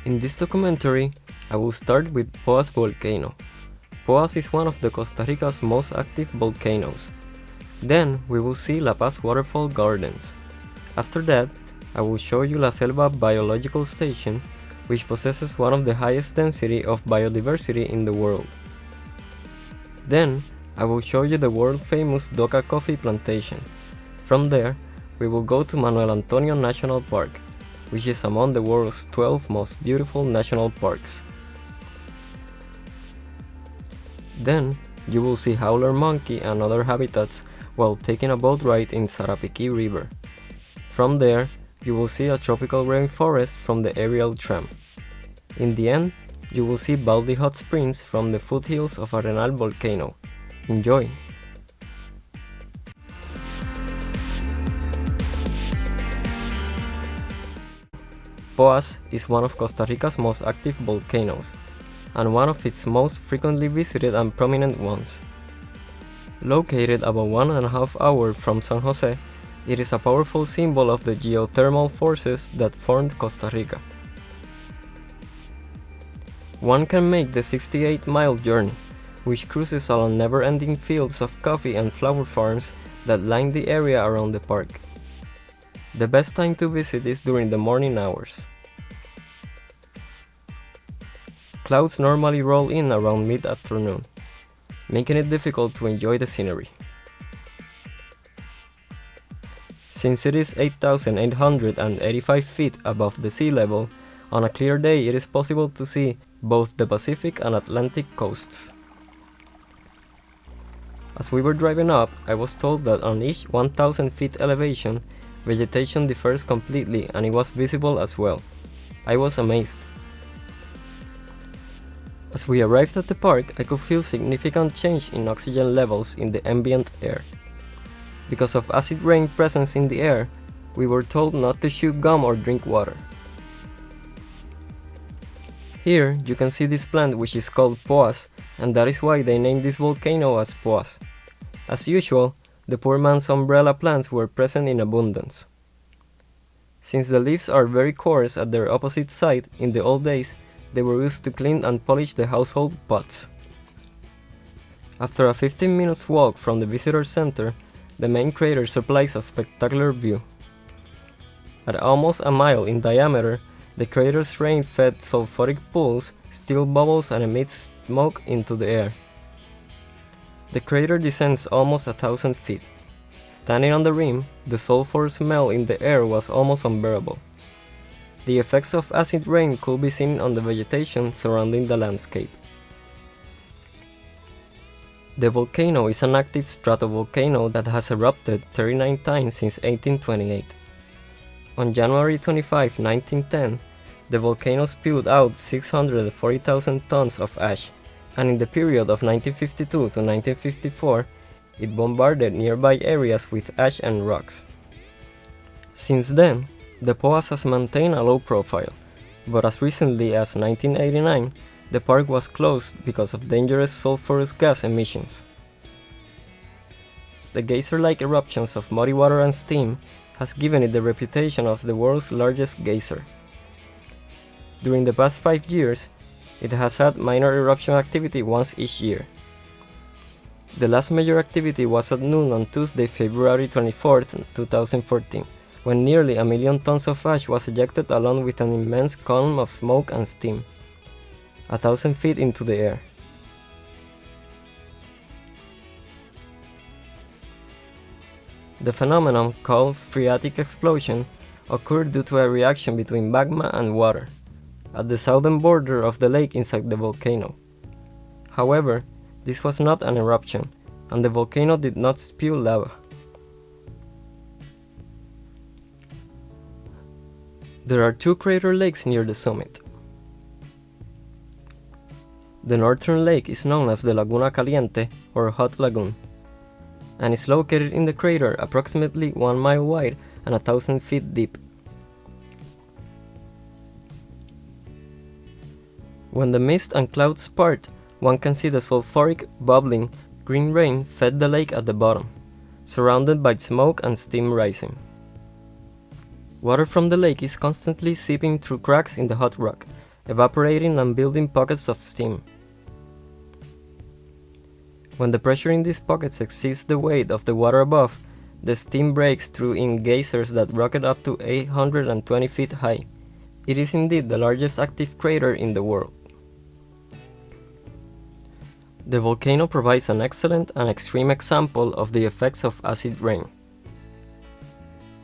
In this documentary, I will start with Poas Volcano. Poas is one of the Costa Rica's most active volcanoes. Then we will see La Paz Waterfall Gardens. After that, I will show you La Selva Biological Station, which possesses one of the highest density of biodiversity in the world. Then, I will show you the world-famous Dhoka Coffee Plantation. From there, we will go to Manuel Antonio National Park, which is among the world's 12 most beautiful national parks. Then, you will see howler monkey and other habitats while taking a boat ride in Sarapiqui River. From there, you will see a tropical rainforest from the aerial tram. In the end, you will see Baldi Hot Springs from the foothills of Arenal Volcano. Enjoy! Poas is one of Costa Rica's most active volcanoes, and one of its most frequently visited and prominent ones. Located about 1.5 hours from San Jose, it is a powerful symbol of the geothermal forces that formed Costa Rica. One can make the 68-mile journey, which cruises along never-ending fields of coffee and flower farms that line the area around the park. The best time to visit is during the morning hours. Clouds normally roll in around mid-afternoon, making it difficult to enjoy the scenery. Since it is 8,885 feet above the sea level, on a clear day it is possible to see both the Pacific and Atlantic coasts. As we were driving up, I was told that on each 1,000 feet elevation, vegetation differs completely and it was visible as well. I was amazed. As we arrived at the park, I could feel significant change in oxygen levels in the ambient air. Because of acid rain presence in the air, we were told not to chew gum or drink water. Here you can see this plant, which is called Poás, and that is why they named this volcano as Poás. As usual, the poor man's umbrella plants were present in abundance. Since the leaves are very coarse at their opposite side, in the old days, they were used to clean and polish the household pots. After a 15 minutes walk from the visitor center, the main crater supplies a spectacular view. At almost a mile in diameter, the crater's rain-fed sulfuric pools still bubbles and emits smoke into the air. The crater descends almost 1,000 feet. Standing on the rim, the sulfur smell in the air was almost unbearable. The effects of acid rain could be seen on the vegetation surrounding the landscape. The volcano is an active stratovolcano that has erupted 39 times since 1828. On January 25, 1910, the volcano spewed out 640,000 tons of ash, and in the period of 1952 to 1954, it bombarded nearby areas with ash and rocks. Since then, the Poás has maintained a low profile, but as recently as 1989, the park was closed because of dangerous sulfurous gas emissions. The geyser-like eruptions of muddy water and steam has given it the reputation as the world's largest geyser. During the past 5 years, it has had minor eruption activity once each year. The last major activity was at noon on Tuesday, February 24, 2014, when nearly 1 million tons of ash was ejected along with an immense column of smoke and steam, 1,000 feet into the air. The phenomenon, called phreatic explosion, occurred due to a reaction between magma and water at the southern border of the lake inside the volcano. However, this was not an eruption, and the volcano did not spew lava. There are 2 crater lakes near the summit. The northern lake is known as the Laguna Caliente, or Hot Lagoon, and is located in the crater approximately 1 mile wide and 1,000 feet deep. When the mist and clouds part, one can see the sulfuric, bubbling, green rain fed the lake at the bottom, surrounded by smoke and steam rising. Water from the lake is constantly seeping through cracks in the hot rock, evaporating and building pockets of steam. When the pressure in these pockets exceeds the weight of the water above, the steam breaks through in geysers that rocket up to 820 feet high. It is indeed the largest active crater in the world. The volcano provides an excellent and extreme example of the effects of acid rain.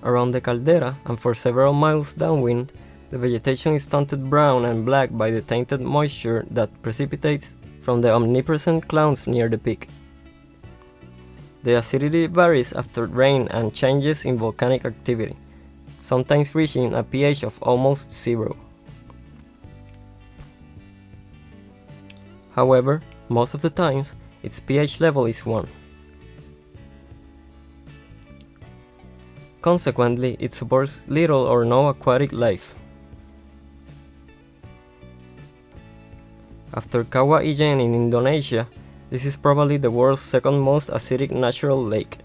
Around the caldera and for several miles downwind, the vegetation is stunted brown and black by the tainted moisture that precipitates from the omnipresent clouds near the peak. The acidity varies after rain and changes in volcanic activity, sometimes reaching a pH of almost 0. However, most of the times, its pH level is 1. Consequently, it supports little or no aquatic life. After Kawah Ijen in Indonesia, this is probably the world's second most acidic natural lake.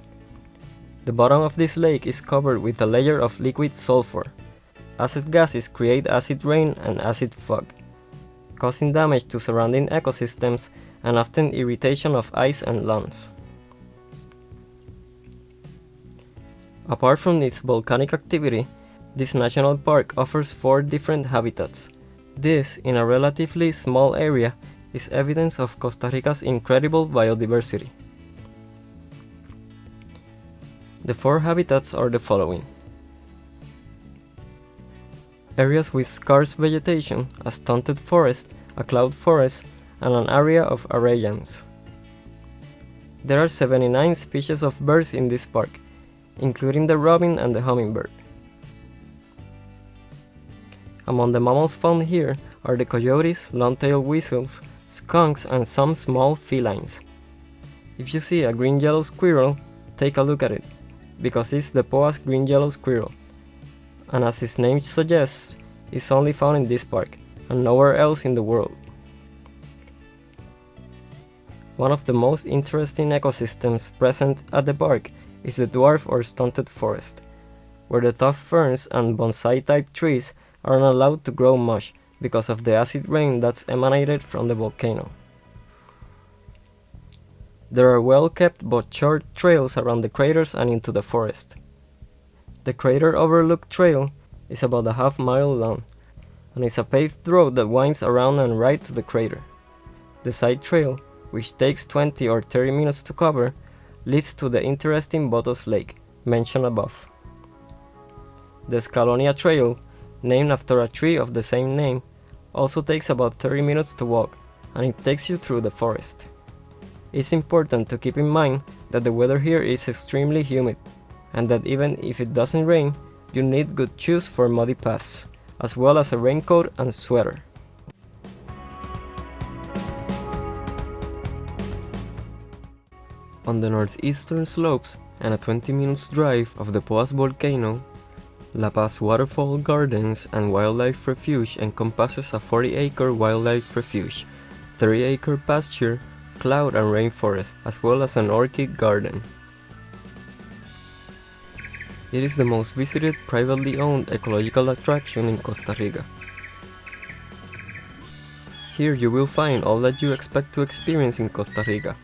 The bottom of this lake is covered with a layer of liquid sulfur. Acid gases create acid rain and acid fog, causing damage to surrounding ecosystems and often irritation of eyes and lungs. Apart from its volcanic activity, this national park offers 4 different habitats. This, in a relatively small area, is evidence of Costa Rica's incredible biodiversity. The 4 habitats are the following: areas with scarce vegetation, a stunted forest, a cloud forest, and an area of arrayans. There are 79 species of birds in this park, including the robin and the hummingbird. Among the mammals found here are the coyotes, long-tailed weasels, skunks, and some small felines. If you see a green-yellow squirrel, take a look at it, because it's the Poas green-yellow squirrel, and as its name suggests, it's only found in this park, and nowhere else in the world. One of the most interesting ecosystems present at the park is the dwarf or stunted forest, where the tough ferns and bonsai-type trees aren't allowed to grow much because of the acid rain that's emanated from the volcano. There are well-kept but short trails around the craters and into the forest. The Crater Overlook Trail is about a half-mile long, and is a paved road that winds around and right to the crater. The side trail, which takes 20 or 30 minutes to cover, leads to the interesting Botos Lake, mentioned above. The Escalonia Trail, named after a tree of the same name, also takes about 30 minutes to walk, and it takes you through the forest. It's important to keep in mind that the weather here is extremely humid, and that even if it doesn't rain, you need good shoes for muddy paths, as well as a raincoat and sweater. On the northeastern slopes and a 20 minutes drive of the Poas Volcano, La Paz Waterfall Gardens and Wildlife Refuge encompasses a 40-acre wildlife refuge, 30-acre pasture, cloud and rainforest, as well as an orchid garden. It is the most visited privately owned ecological attraction in Costa Rica. Here you will find all that you expect to experience in Costa Rica: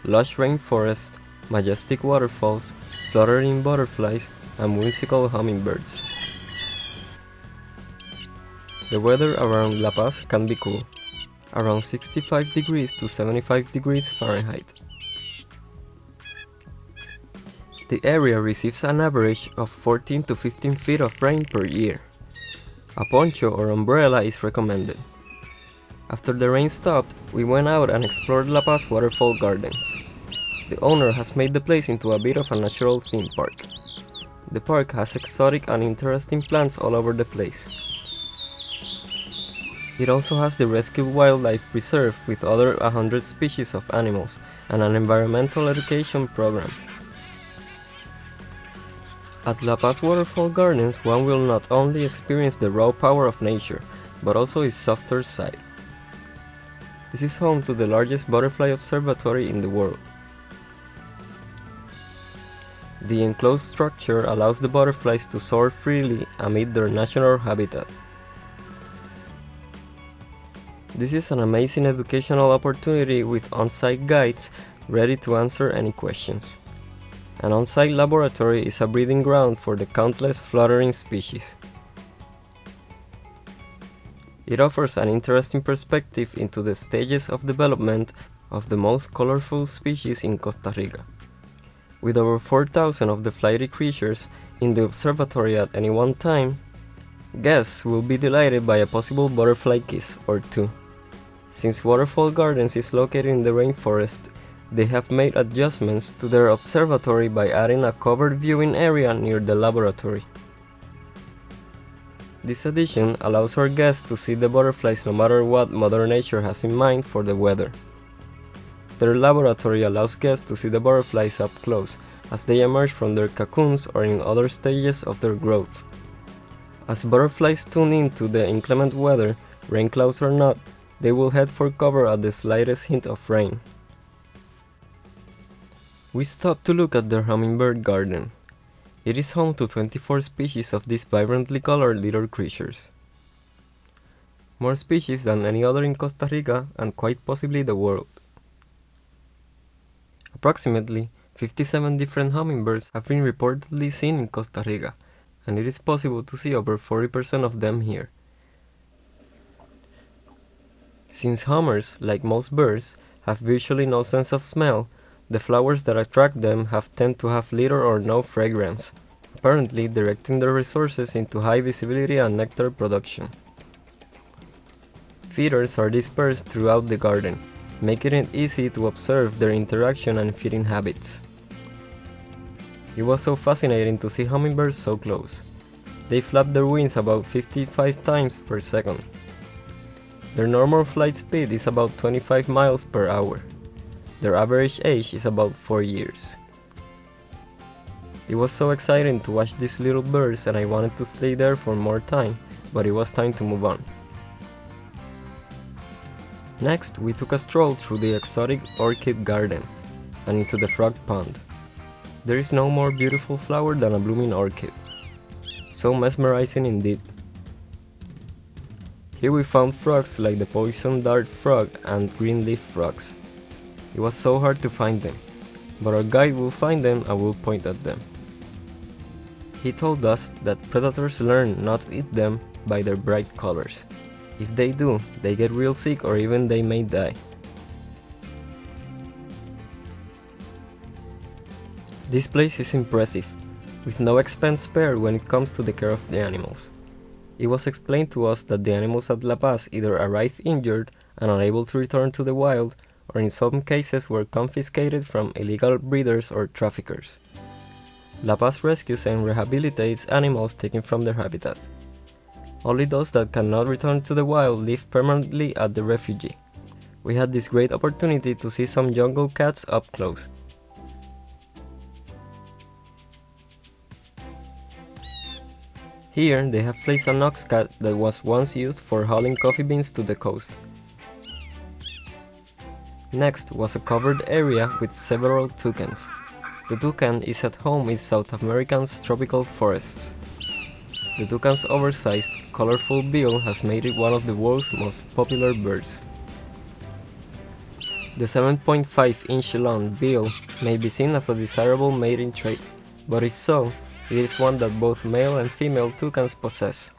lush rainforest, majestic waterfalls, fluttering butterflies, and whimsical hummingbirds. The weather around La Paz can be cool, around 65 degrees to 75 degrees Fahrenheit. The area receives an average of 14 to 15 feet of rain per year. A poncho or umbrella is recommended. After the rain stopped, we went out and explored La Paz Waterfall Gardens. The owner has made the place into a bit of a natural theme park. The park has exotic and interesting plants all over the place. It also has the Rescued Wildlife Preserve with over 100 species of animals and an environmental education program. At La Paz Waterfall Gardens, one will not only experience the raw power of nature, but also its softer side. This is home to the largest butterfly observatory in the world. The enclosed structure allows the butterflies to soar freely amid their natural habitat. This is an amazing educational opportunity with on-site guides ready to answer any questions. An on-site laboratory is a breeding ground for the countless fluttering species. It offers an interesting perspective into the stages of development of the most colorful species in Costa Rica. With over 4,000 of the flighty creatures in the observatory at any one time, guests will be delighted by a possible butterfly kiss or two. Since Waterfall Gardens is located in the rainforest, they have made adjustments to their observatory by adding a covered viewing area near the laboratory. This addition allows our guests to see the butterflies no matter what Mother Nature has in mind for the weather. Their laboratory allows guests to see the butterflies up close as they emerge from their cocoons or in other stages of their growth. As butterflies tune in to the inclement weather, rain clouds or not, they will head for cover at the slightest hint of rain. We stopped to look at their hummingbird garden. It is home to 24 species of these vibrantly colored little creatures. More species than any other in Costa Rica and quite possibly the world. Approximately 57 different hummingbirds have been reportedly seen in Costa Rica, and it is possible to see over 40% of them here. Since hummers, like most birds, have virtually no sense of smell, the flowers that attract them tend to have little or no fragrance, apparently directing their resources into high visibility and nectar production. Feeders are dispersed throughout the garden, making it easy to observe their interaction and feeding habits. It was so fascinating to see hummingbirds so close. They flap their wings about 55 times per second. Their normal flight speed is about 25 miles per hour. Their average age is about 4 years. It was so exciting to watch these little birds and I wanted to stay there for more time, but it was time to move on. Next, we took a stroll through the exotic orchid garden and into the frog pond. There is no more beautiful flower than a blooming orchid. So mesmerizing indeed. Here we found frogs like the poison dart frog and green leaf frogs. It was so hard to find them, but our guide will find them and will point at them. He told us that predators learn not to eat them by their bright colors. If they do, they get real sick or even they may die. This place is impressive, with no expense spared when it comes to the care of the animals. It was explained to us that the animals at La Paz either arrived injured and unable to return to the wild, or in some cases were confiscated from illegal breeders or traffickers. La Paz rescues and rehabilitates animals taken from their habitat. Only those that cannot return to the wild live permanently at the refuge. We had this great opportunity to see some jungle cats up close. Here they have placed an ox cat that was once used for hauling coffee beans to the coast. Next was a covered area with several toucans. The toucan is at home in South America's tropical forests. The toucan's oversized, colorful bill has made it one of the world's most popular birds. The 7.5-inch long bill may be seen as a desirable mating trait, but if so, it is one that both male and female toucans possess.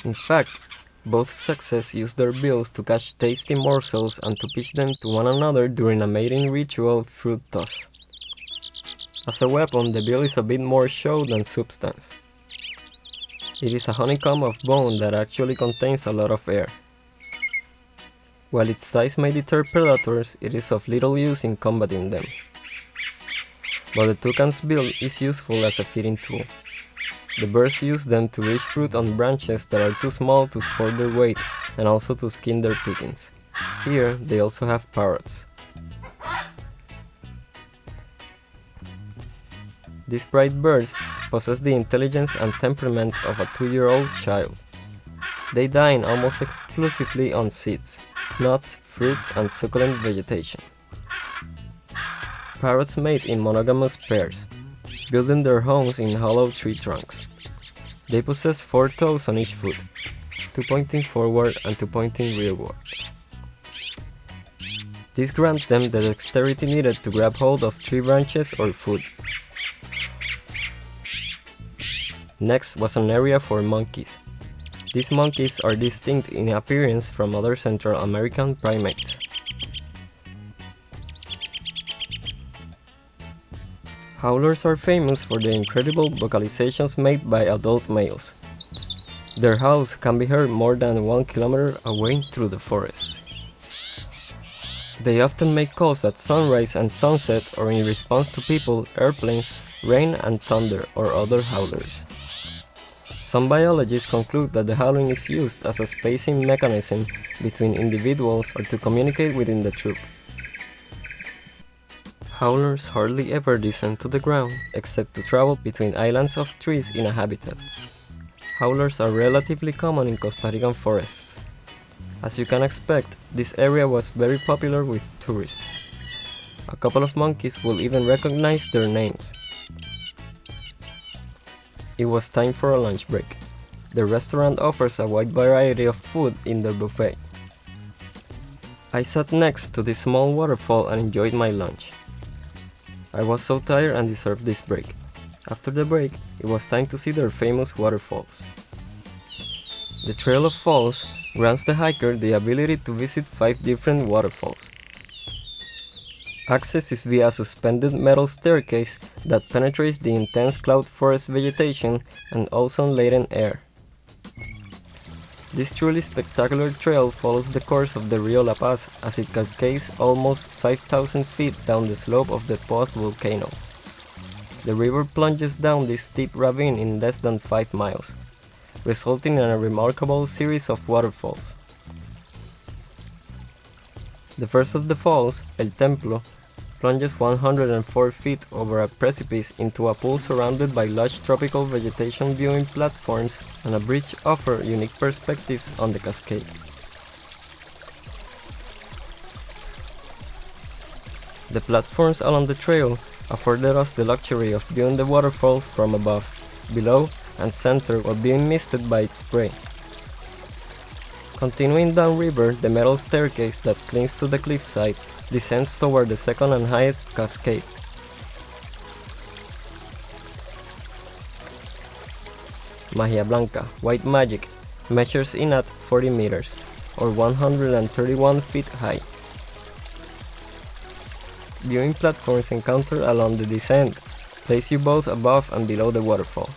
In fact, both sexes use their bills to catch tasty morsels and to pitch them to one another during a mating ritual fruit toss. As a weapon, the bill is a bit more show than substance. It is a honeycomb of bone that actually contains a lot of air. While its size may deter predators, it is of little use in combating them. But the toucan's bill is useful as a feeding tool. The birds use them to reach fruit on branches that are too small to support their weight and also to skin their pickings. Here, they also have parrots. These bright birds possess the intelligence and temperament of a 2-year-old child. They dine almost exclusively on seeds, nuts, fruits, and succulent vegetation. Parrots mate in monogamous pairs, building their homes in hollow tree trunks. They possess 4 toes on each foot. 2 pointing forward and 2 pointing rearward. This grants them the dexterity needed to grab hold of tree branches or food. Next was an area for monkeys. These monkeys are distinct in appearance from other Central American primates. Howlers are famous for the incredible vocalizations made by adult males. Their howls can be heard more than 1 kilometer away through the forest. They often make calls at sunrise and sunset or in response to people, airplanes, rain and thunder or other howlers. Some biologists conclude that the howling is used as a spacing mechanism between individuals or to communicate within the troop. Howlers hardly ever descend to the ground except to travel between islands of trees in a habitat. Howlers are relatively common in Costa Rican forests. As you can expect, this area was very popular with tourists. A couple of monkeys will even recognize their names. It was time for a lunch break. The restaurant offers a wide variety of food in their buffet. I sat next to this small waterfall and enjoyed my lunch. I was so tired and deserved this break. After the break, it was time to see their famous waterfalls. The Trail of Falls grants the hiker the ability to visit 5 different waterfalls. Access is via a suspended metal staircase that penetrates the intense cloud forest vegetation and ozone-laden air. This truly spectacular trail follows the course of the Rio La Paz as it cascades almost 5,000 feet down the slope of the Poas Volcano. The river plunges down this steep ravine in less than 5 miles, resulting in a remarkable series of waterfalls. The first of the falls, El Templo, plunges 104 feet over a precipice into a pool surrounded by lush tropical vegetation. Viewing platforms and a bridge offer unique perspectives on the cascade. The platforms along the trail afforded us the luxury of viewing the waterfalls from above, below, and center while being misted by its spray. Continuing downriver, the metal staircase that clings to the cliffside descends toward the second and highest cascade. Magia Blanca, White Magic, measures in at 40 meters, or 131 feet high. Viewing platforms encountered along the descent place you both above and below the waterfall.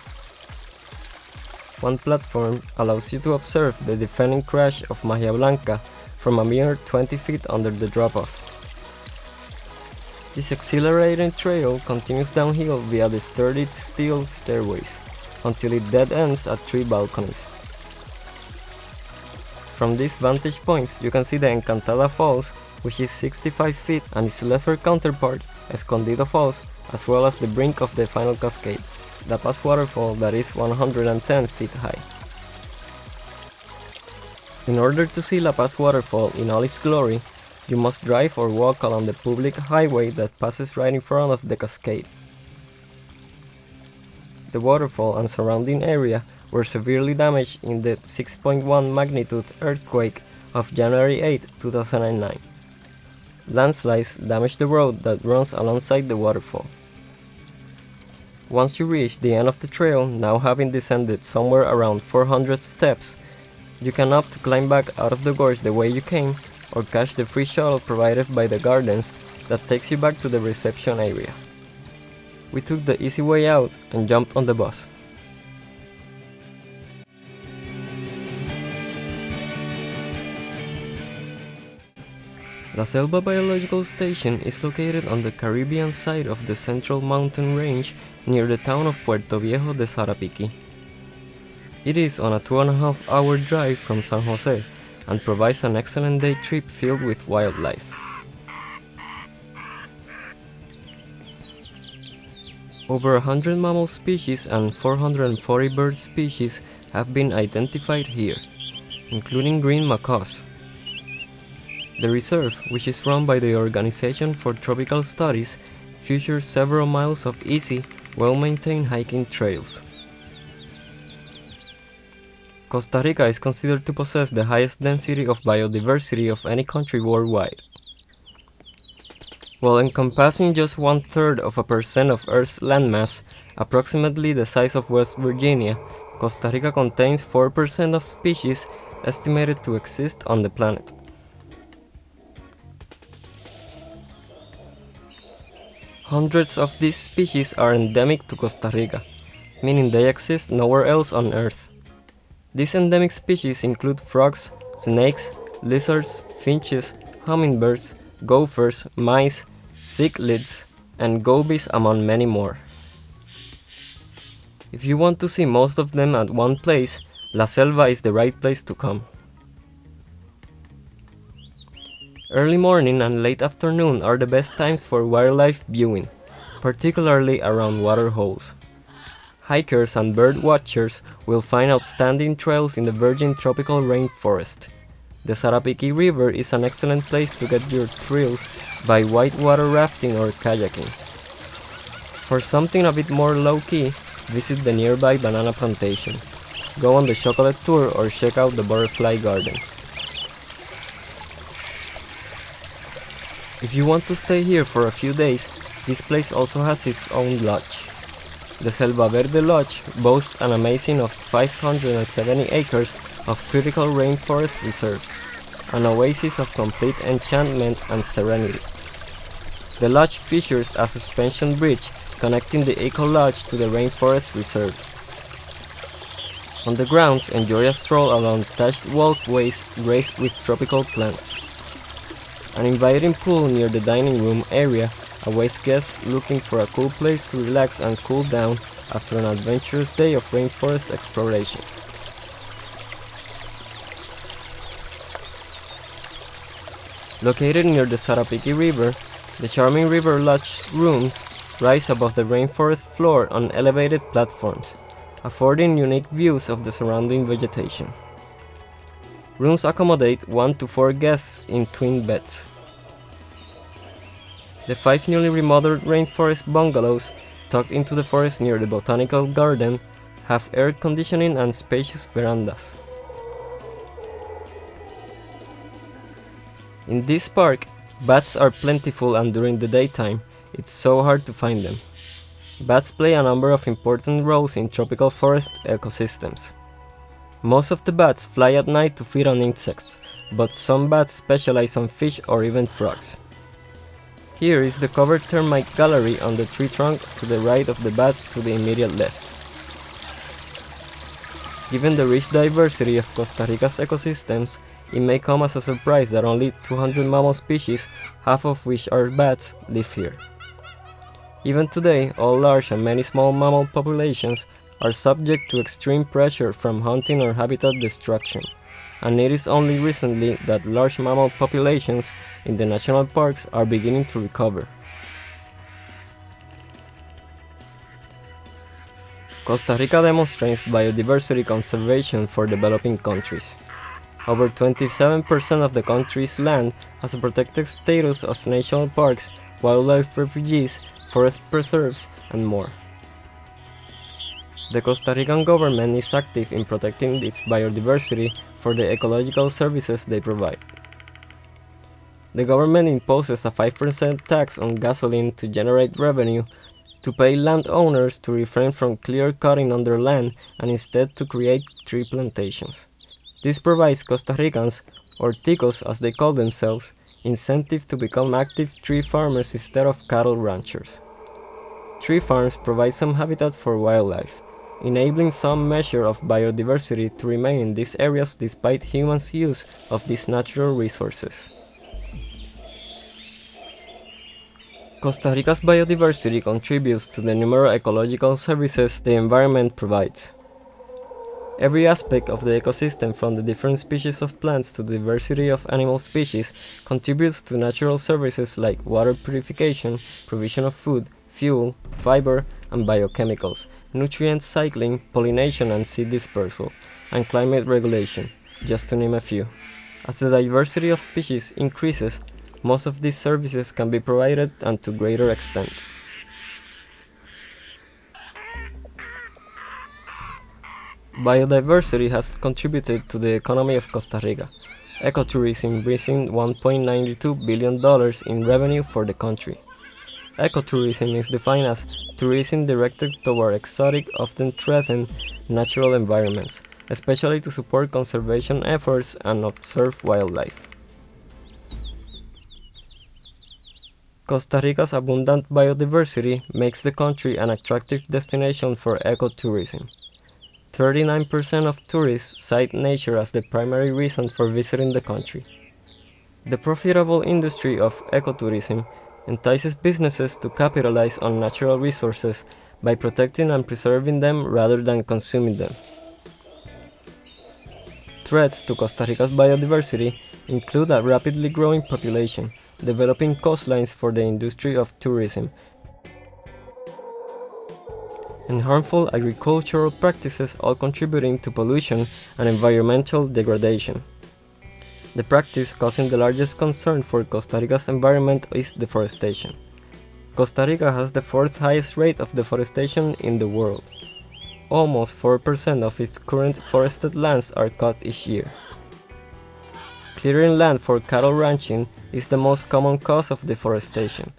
One platform allows you to observe the defending crash of Magia Blanca from a mere 20 feet under the drop-off. This exhilarating trail continues downhill via the sturdy steel stairways until it dead ends at 3 balconies. From these vantage points, you can see the Encantada Falls, which is 65 feet, and its lesser counterpart, Escondido Falls, as well as the brink of the final cascade, the Paz Waterfall, that is 110 feet high. In order to see La Paz Waterfall in all its glory, you must drive or walk along the public highway that passes right in front of the cascade. The waterfall and surrounding area were severely damaged in the 6.1 magnitude earthquake of January 8, 2009. Landslides damaged the road that runs alongside the waterfall. Once you reach the end of the trail, now having descended somewhere around 400 steps, you can opt to climb back out of the gorge the way you came, or catch the free shuttle provided by the gardens that takes you back to the reception area. We took the easy way out and jumped on the bus. La Selva Biological Station is located on the Caribbean side of the Central Mountain Range near the town of Puerto Viejo de Sarapiqui. It is on a 2.5-hour drive from San Jose and provides an excellent day trip filled with wildlife. Over 100 mammal species and 440 bird species have been identified here, including green macaws. The reserve, which is run by the Organization for Tropical Studies, features several miles of easy, well-maintained hiking trails. Costa Rica is considered to possess the highest density of biodiversity of any country worldwide. While encompassing just 1/3 of a percent of Earth's landmass, approximately the size of West Virginia, Costa Rica contains 4% of species estimated to exist on the planet. Hundreds of these species are endemic to Costa Rica, meaning they exist nowhere else on Earth. These endemic species include frogs, snakes, lizards, finches, hummingbirds, gophers, mice, cichlids, and gobies, among many more. If you want to see most of them at one place, La Selva is the right place to come. Early morning and late afternoon are the best times for wildlife viewing, particularly around water holes. Hikers and bird watchers will find outstanding trails in the virgin tropical rainforest. The Sarapiqui River is an excellent place to get your thrills by whitewater rafting or kayaking. For something a bit more low-key, visit the nearby banana plantation. Go on the chocolate tour or check out the butterfly garden. If you want to stay here for a few days, this place also has its own lodge. The Selva Verde Lodge boasts an amazing of 570 acres of critical rainforest reserve, an oasis of complete enchantment and serenity. The lodge features a suspension bridge connecting the Eco Lodge to the rainforest reserve. On the grounds, enjoy a stroll along thatched walkways graced with tropical plants. An inviting pool near the dining room area awaits guests looking for a cool place to relax and cool down after an adventurous day of rainforest exploration. Located near the Sarapiqui River, the charming River Lodge rooms rise above the rainforest floor on elevated platforms, affording unique views of the surrounding vegetation. Rooms accommodate 1 to 4 guests in twin beds. The 5 newly remodeled rainforest bungalows, tucked into the forest near the botanical garden, have air conditioning and spacious verandas. In this park, bats are plentiful, and during the daytime, it's so hard to find them. Bats play a number of important roles in tropical forest ecosystems. Most of the bats fly at night to feed on insects, but some bats specialize on fish or even frogs. Here is the covered termite gallery on the tree trunk to the right of the bats to the immediate left. Given the rich diversity of Costa Rica's ecosystems, it may come as a surprise that only 200 mammal species, half of which are bats, live here. Even today, all large and many small mammal populations are subject to extreme pressure from hunting or habitat destruction, and it is only recently that large mammal populations in the national parks are beginning to recover. Costa Rica demonstrates biodiversity conservation for developing countries. Over 27% of the country's land has a protected status as national parks, wildlife refuges, forest preserves, and more. The Costa Rican government is active in protecting its biodiversity for the ecological services they provide. The government imposes a 5% tax on gasoline to generate revenue, to pay landowners to refrain from clear-cutting on their land and instead to create tree plantations. This provides Costa Ricans, or ticos as they call themselves, incentive to become active tree farmers instead of cattle ranchers. Tree farms provide some habitat for wildlife, enabling some measure of biodiversity to remain in these areas despite humans' use of these natural resources. Costa Rica's biodiversity contributes to the numerous ecological services the environment provides. Every aspect of the ecosystem, from the different species of plants to the diversity of animal species, contributes to natural services like water purification, provision of food, fuel, fiber, and biochemicals, nutrient cycling, pollination and seed dispersal, and climate regulation, just to name a few. As the diversity of species increases, most of these services can be provided and to greater extent. Biodiversity has contributed to the economy of Costa Rica. Ecotourism brings $1.92 billion in revenue for the country. Ecotourism is defined as tourism directed toward exotic, often threatened, natural environments, especially to support conservation efforts and observe wildlife. Costa Rica's abundant biodiversity makes the country an attractive destination for ecotourism. 39% of tourists cite nature as the primary reason for visiting the country. The profitable industry of ecotourism entices businesses to capitalize on natural resources by protecting and preserving them rather than consuming them. Threats to Costa Rica's biodiversity include a rapidly growing population, developing coastlines for the industry of tourism, and harmful agricultural practices, all contributing to pollution and environmental degradation. The practice causing the largest concern for Costa Rica's environment is deforestation. Costa Rica has the fourth highest rate of deforestation in the world. Almost 4% of its current forested lands are cut each year. Clearing land for cattle ranching is the most common cause of deforestation.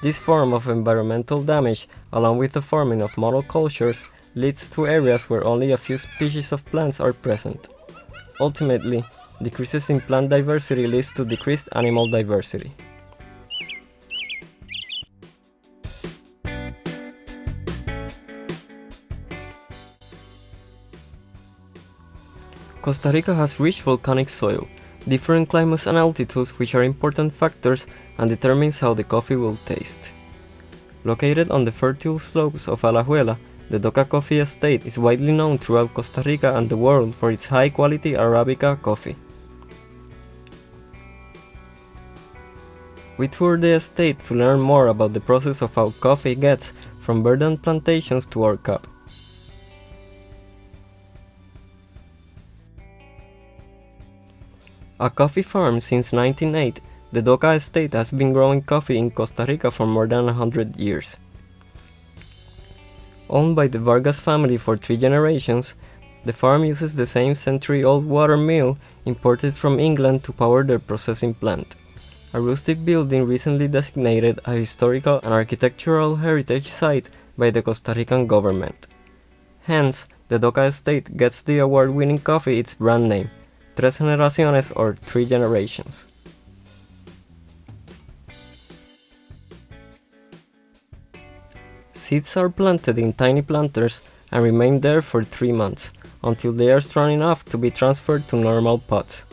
This form of environmental damage, along with the forming of monocultures, leads to areas where only a few species of plants are present. Ultimately, decreases in plant diversity leads to decreased animal diversity. Costa Rica has rich volcanic soil, different climates and altitudes which are important factors and determines how the coffee will taste. Located on the fertile slopes of Alajuela, the Dhoka Coffee estate is widely known throughout Costa Rica and the world for its high-quality Arabica coffee. We toured the estate to learn more about the process of how coffee gets from verdant plantations to our cup. A coffee farm since 1908, the Doka estate has been growing coffee in Costa Rica for more than 100 years. Owned by the Vargas family for 3 generations, the farm uses the same century-old water mill imported from England to power their processing plant, a rustic building recently designated a historical and architectural heritage site by the Costa Rican government. Hence, the Doka estate gets the award-winning coffee its brand name, Tres Generaciones or 3 generations. Seeds are planted in tiny planters and remain there for 3 months, until they are strong enough to be transferred to normal pots.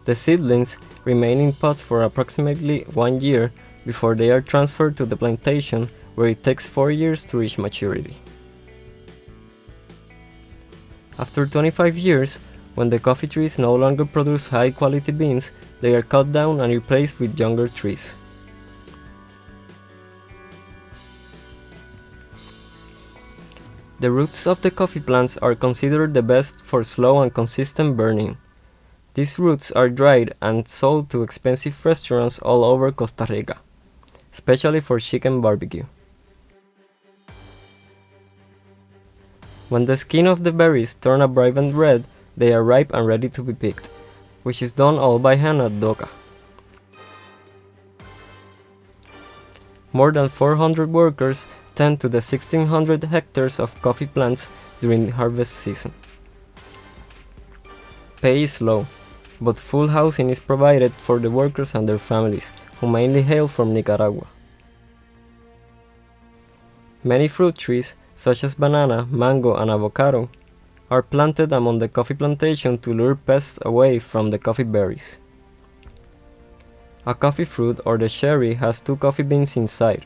The seedlings remain in pots for approximately 1 year before they are transferred to the plantation, where it takes 4 years to reach maturity. After 25 years, when the coffee trees no longer produce high-quality beans, they are cut down and replaced with younger trees. The roots of the coffee plants are considered the best for slow and consistent burning. These roots are dried and sold to expensive restaurants all over Costa Rica, especially for chicken barbecue. When the skin of the berries turn a vibrant red, they are ripe and ready to be picked, which is done all by hand at Doka. More than 400 workers tend to the 1,600 hectares of coffee plants during the harvest season. Pay is low, but full housing is provided for the workers and their families, who mainly hail from Nicaragua. Many fruit trees, such as banana, mango, and avocado, are planted among the coffee plantation to lure pests away from the coffee berries. A coffee fruit or the cherry has 2 coffee beans inside.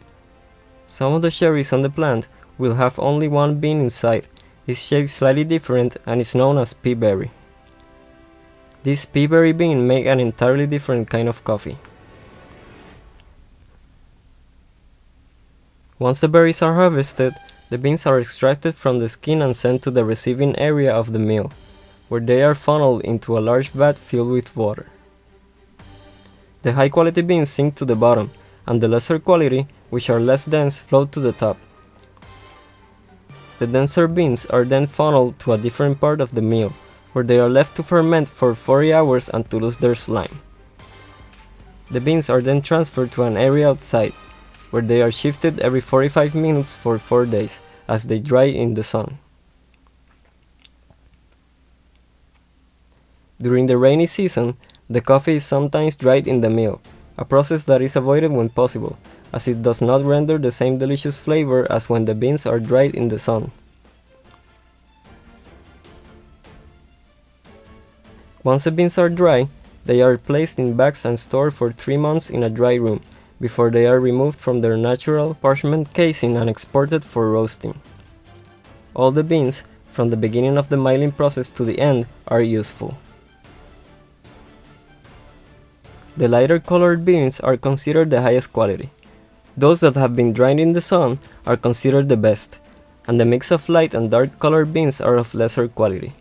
Some of the cherries on the plant will have only 1 bean inside, is shaped slightly different and is known as pea berry. This pea berry bean make an entirely different kind of coffee. Once the berries are harvested, the beans are extracted from the skin and sent to the receiving area of the mill, where they are funneled into a large vat filled with water. The high-quality beans sink to the bottom, and the lesser quality, which are less dense, float to the top. The denser beans are then funneled to a different part of the mill, where they are left to ferment for 40 hours and to lose their slime. The beans are then transferred to an area outside, where they are shifted every 45 minutes for 4 days, as they dry in the sun. During the rainy season, the coffee is sometimes dried in the mill, a process that is avoided when possible, as it does not render the same delicious flavor as when the beans are dried in the sun. Once the beans are dry, they are placed in bags and stored for 3 months in a dry room, before they are removed from their natural parchment casing and exported for roasting. All the beans, from the beginning of the milling process to the end, are useful. The lighter colored beans are considered the highest quality. Those that have been dried in the sun are considered the best, and the mix of light and dark colored beans are of lesser quality.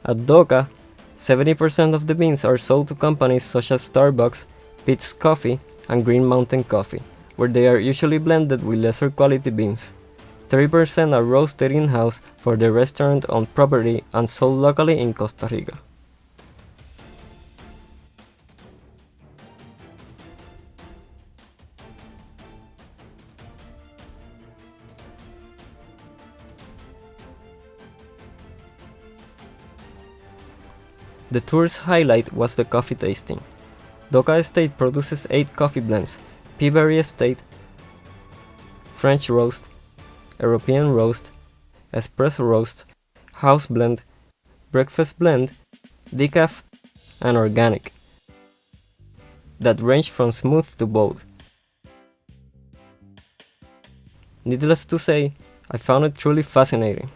At Doka, 70% of the beans are sold to companies such as Starbucks, Peet's Coffee, and Green Mountain Coffee, where they are usually blended with lesser quality beans. 30% are roasted in-house for the restaurant-owned property and sold locally in Costa Rica. The tour's highlight was the coffee tasting. Doka Estate produces 8 coffee blends: Peaberry Estate, French Roast, European Roast, Espresso Roast, House Blend, Breakfast Blend, Decaf, and Organic, that range from smooth to bold. Needless to say, I found it truly fascinating.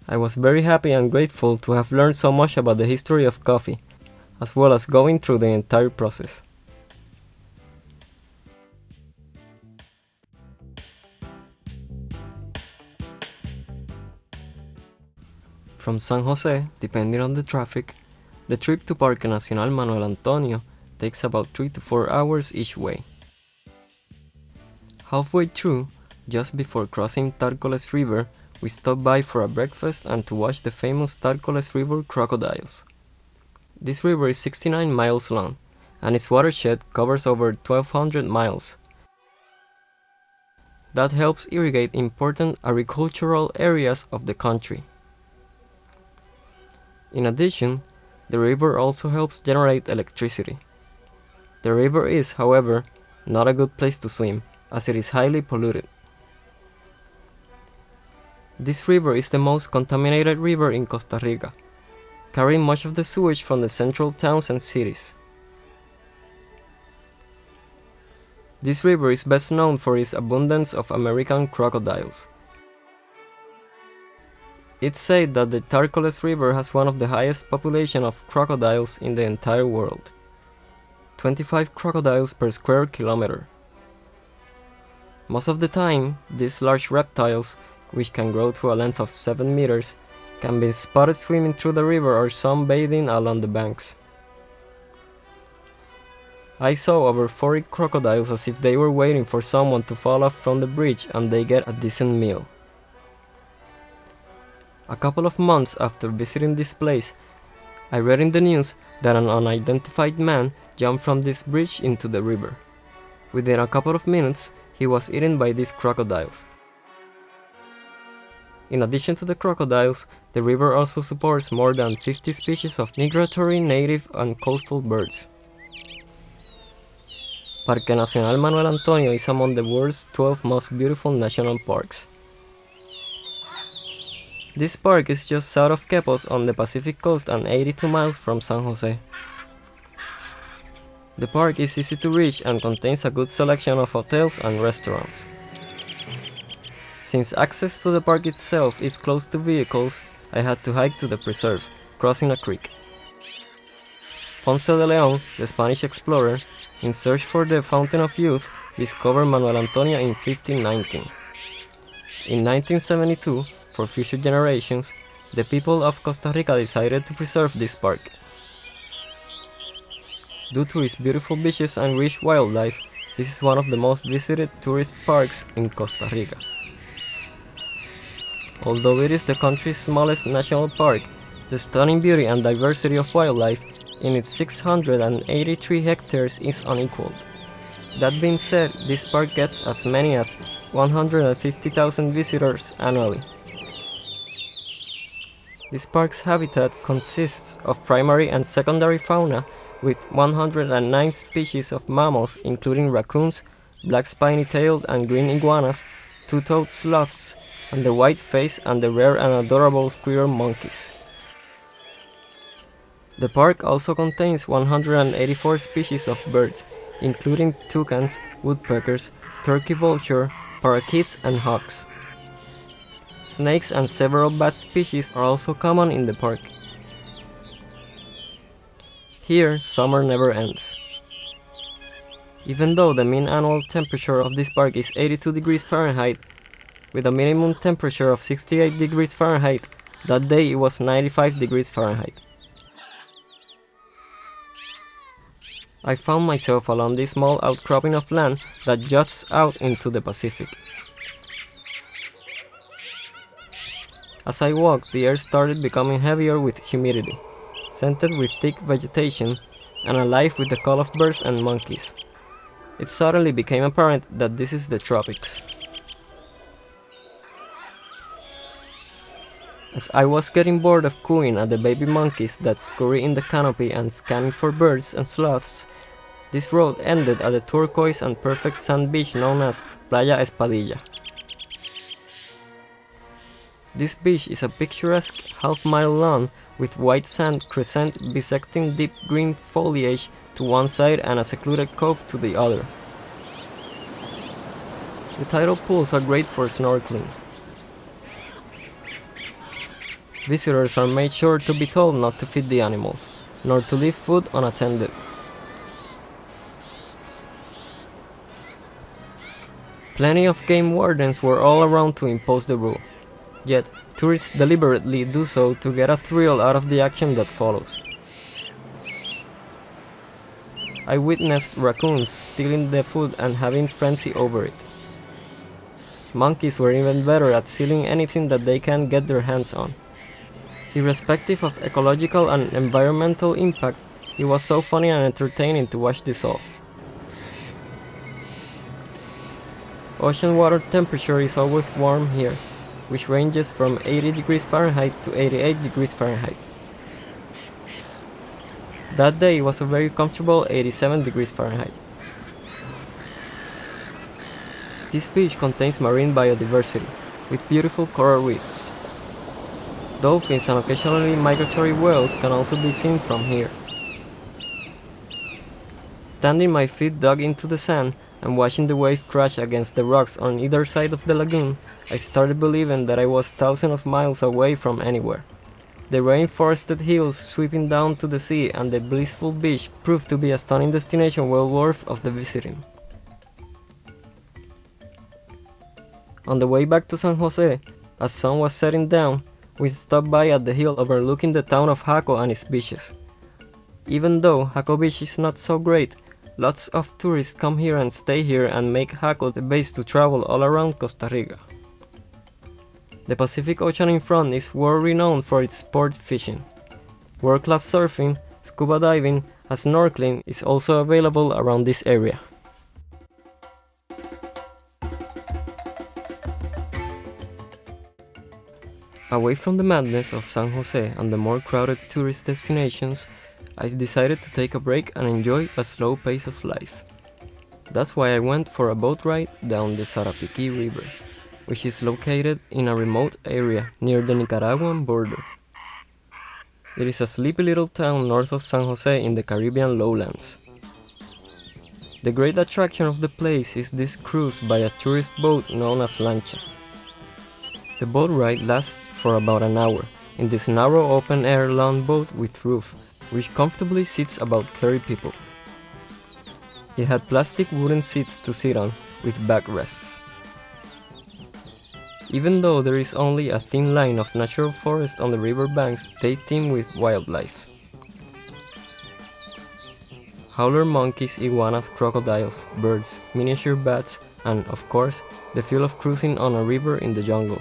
I was very happy and grateful to have learned so much about the history of coffee, as well as going through the entire process. From San Jose, depending on the traffic, the trip to Parque Nacional Manuel Antonio takes about 3 to 4 hours each way. Halfway through, just before crossing Tárcoles River, we stopped by for a breakfast and to watch the famous Tárcoles River crocodiles. This river is 69 miles long, and its watershed covers over 1,200 miles. That helps irrigate important agricultural areas of the country. In addition, the river also helps generate electricity. The river is, however, not a good place to swim, as it is highly polluted. This river is the most contaminated river in Costa Rica, carrying much of the sewage from the central towns and cities. This river is best known for its abundance of American crocodiles. It's said that the Tárcoles River has one of the highest population of crocodiles in the entire world. 25 crocodiles per square kilometer. Most of the time, these large reptiles, which can grow to a length of 7 meters, can be spotted swimming through the river or sunbathing along the banks. I saw over 40 crocodiles as if they were waiting for someone to fall off from the bridge and they get a decent meal. A couple of months after visiting this place, I read in the news that an unidentified man jumped from this bridge into the river. Within a couple of minutes, he was eaten by these crocodiles. In addition to the crocodiles, the river also supports more than 50 species of migratory, native, and coastal birds. Parque Nacional Manuel Antonio is among the world's 12 most beautiful national parks. This park is just south of Quepos on the Pacific coast and 82 miles from San Jose. The park is easy to reach and contains a good selection of hotels and restaurants. Since access to the park itself is close to vehicles, I had to hike to the preserve, crossing a creek. Ponce de León, the Spanish explorer, in search for the Fountain of Youth, discovered Manuel Antonio in 1519. In 1972, for future generations, the people of Costa Rica decided to preserve this park. Due to its beautiful beaches and rich wildlife, This is one of the most visited tourist parks in Costa Rica. Although it is the country's smallest national park, the stunning beauty and diversity of wildlife in its 683 hectares is unequaled. That being said, this park gets as many as 150,000 visitors annually. This park's habitat consists of primary and secondary fauna with 109 species of mammals including raccoons, black spiny-tailed and green iguanas, two-toed sloths, and the white-faced and the rare and adorable squirrel monkeys. The park also contains 184 species of birds, including toucans, woodpeckers, turkey vulture, parakeets, and hawks. Snakes and several bat species are also common in the park. Here, summer never ends. Even though the mean annual temperature of this park is 82 degrees Fahrenheit, with a minimum temperature of 68 degrees Fahrenheit, that day it was 95 degrees Fahrenheit. I found myself along this small outcropping of land that juts out into the Pacific. As I walked, the air started becoming heavier with humidity, scented with thick vegetation, and alive with the call of birds and monkeys. It suddenly became apparent that this is the tropics. As I was getting bored of cooing at the baby monkeys that scurry in the canopy and scanning for birds and sloths, this road ended at the turquoise and perfect sand beach known as Playa Espadilla. This beach is a picturesque half-mile long with white sand crescent bisecting deep green foliage to one side and a secluded cove to the other. The tidal pools are great for snorkeling. Visitors are made sure to be told not to feed the animals, nor to leave food unattended. Plenty of game wardens were all around to impose the rule, yet tourists deliberately do so to get a thrill out of the action that follows. I witnessed raccoons stealing the food and having frenzy over it. Monkeys were even better at stealing anything that they can get their hands on. Irrespective of ecological and environmental impact, it was so funny and entertaining to watch this all. Ocean water temperature is always warm here, which ranges from 80 degrees Fahrenheit to 88 degrees Fahrenheit. That day was a very comfortable 87 degrees Fahrenheit. This beach contains marine biodiversity, with beautiful coral reefs. Dolphins and occasionally migratory whales can also be seen from here. Standing my feet dug into the sand and watching the wave crash against the rocks on either side of the lagoon, I started believing that I was thousands of miles away from anywhere. The rainforested hills sweeping down to the sea and the blissful beach proved to be a stunning destination well worth of the visiting. On the way back to San Jose, as sun was setting down, we stopped by at the hill overlooking the town of Jaco and its beaches. Even though Jaco Beach is not so great, lots of tourists come here and stay here and make Jaco the base to travel all around Costa Rica. The Pacific Ocean in front is world-renowned for its sport fishing. World-class surfing, scuba diving, and snorkeling is also available around this area. Away from the madness of San Jose and the more crowded tourist destinations, I decided to take a break and enjoy a slow pace of life. That's why I went for a boat ride down the Sarapiquí River, which is located in a remote area near the Nicaraguan border. It is a sleepy little town north of San Jose in the Caribbean lowlands. The great attraction of the place is this cruise by a tourist boat known as lancha. The boat ride lasts for about an hour in this narrow open-air lawn boat with roof, which comfortably seats about 30 people. It had plastic wooden seats to sit on with backrests. Even though there is only a thin line of natural forest on the river banks, they teem with wildlife. howler monkeys, iguanas, crocodiles, birds, miniature bats, and, of course, the feel of cruising on a river in the jungle.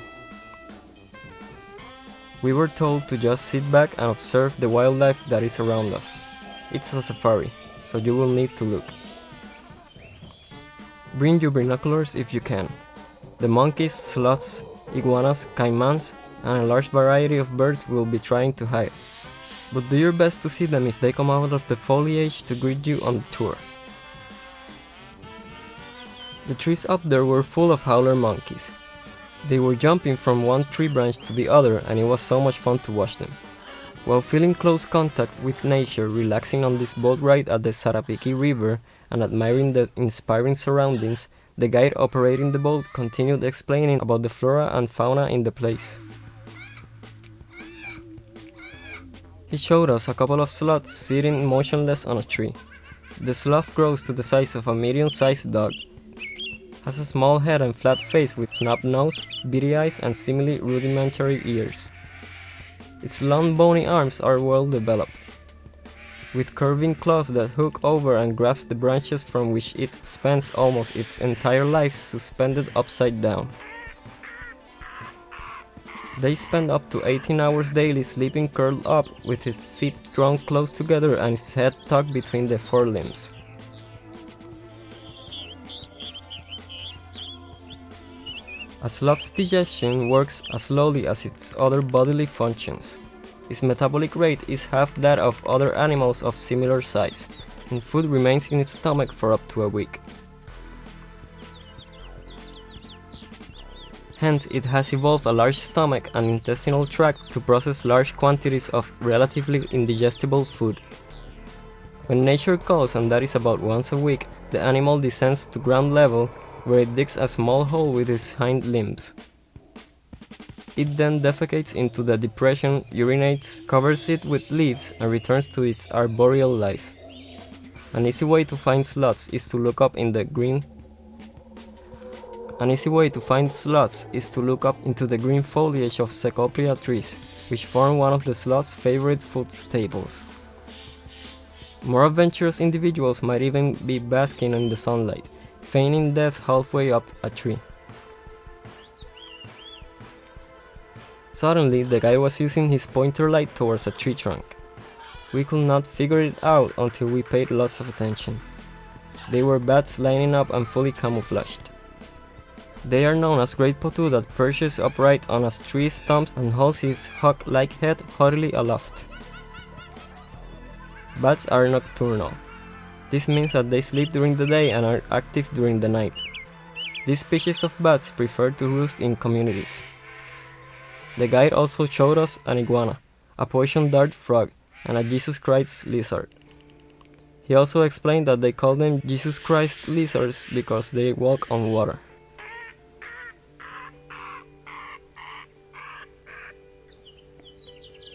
We were told to just sit back and observe the wildlife that is around us. It's a safari, so you will need to look. Bring your binoculars if you can. The monkeys, sloths, iguanas, caimans, and a large variety of birds will be trying to hide. But do your best to see them if they come out of the foliage to greet you on the tour. The trees up there were full of howler monkeys. They were jumping from one tree branch to the other, and it was so much fun to watch them. While feeling close contact with nature, relaxing on this boat ride at the Sarapiquí River, and admiring the inspiring surroundings, the guide operating the boat continued explaining about the flora and fauna in the place. He showed us a couple of sloths sitting motionless on a tree. The sloth grows to the size of a medium-sized dog, has a small head and flat face with snub nose, beady eyes, and seemingly rudimentary ears. Its long bony arms are well developed, with curving claws that hook over and grasp the branches from which it spends almost its entire life suspended upside down. They spend up to 18 hours daily sleeping curled up with his feet drawn close together and his head tucked between the forelimbs. A sloth's digestion works as slowly as its other bodily functions. Its metabolic rate is half that of other animals of similar size, and food remains in its stomach for up to a week. Hence, it has evolved a large stomach and intestinal tract to process large quantities of relatively indigestible food. When nature calls, and that is about once a week, the animal descends to ground level, where it digs a small hole with its hind limbs. It then defecates into the depression, urinates, covers it with leaves, and returns to its arboreal life. An easy way to find sloths is to look up into the green foliage of Cecropia trees, which form one of the sloth's favorite food staples. More adventurous individuals might even be basking in the sunlight, feigning death halfway up a tree. Suddenly, the guy was using his pointer light towards a tree trunk. We could not figure it out until we paid lots of attention. They were bats lining up and fully camouflaged. They are known as great potu that perches upright on a tree stumps and holds his hawk-like head haughtily aloft. Bats are nocturnal. This means that they sleep during the day and are active during the night. This species of bats prefer to roost in communities. The guide also showed us an iguana, a poison dart frog, and a Jesus Christ lizard. He also explained that they call them Jesus Christ lizards because they walk on water.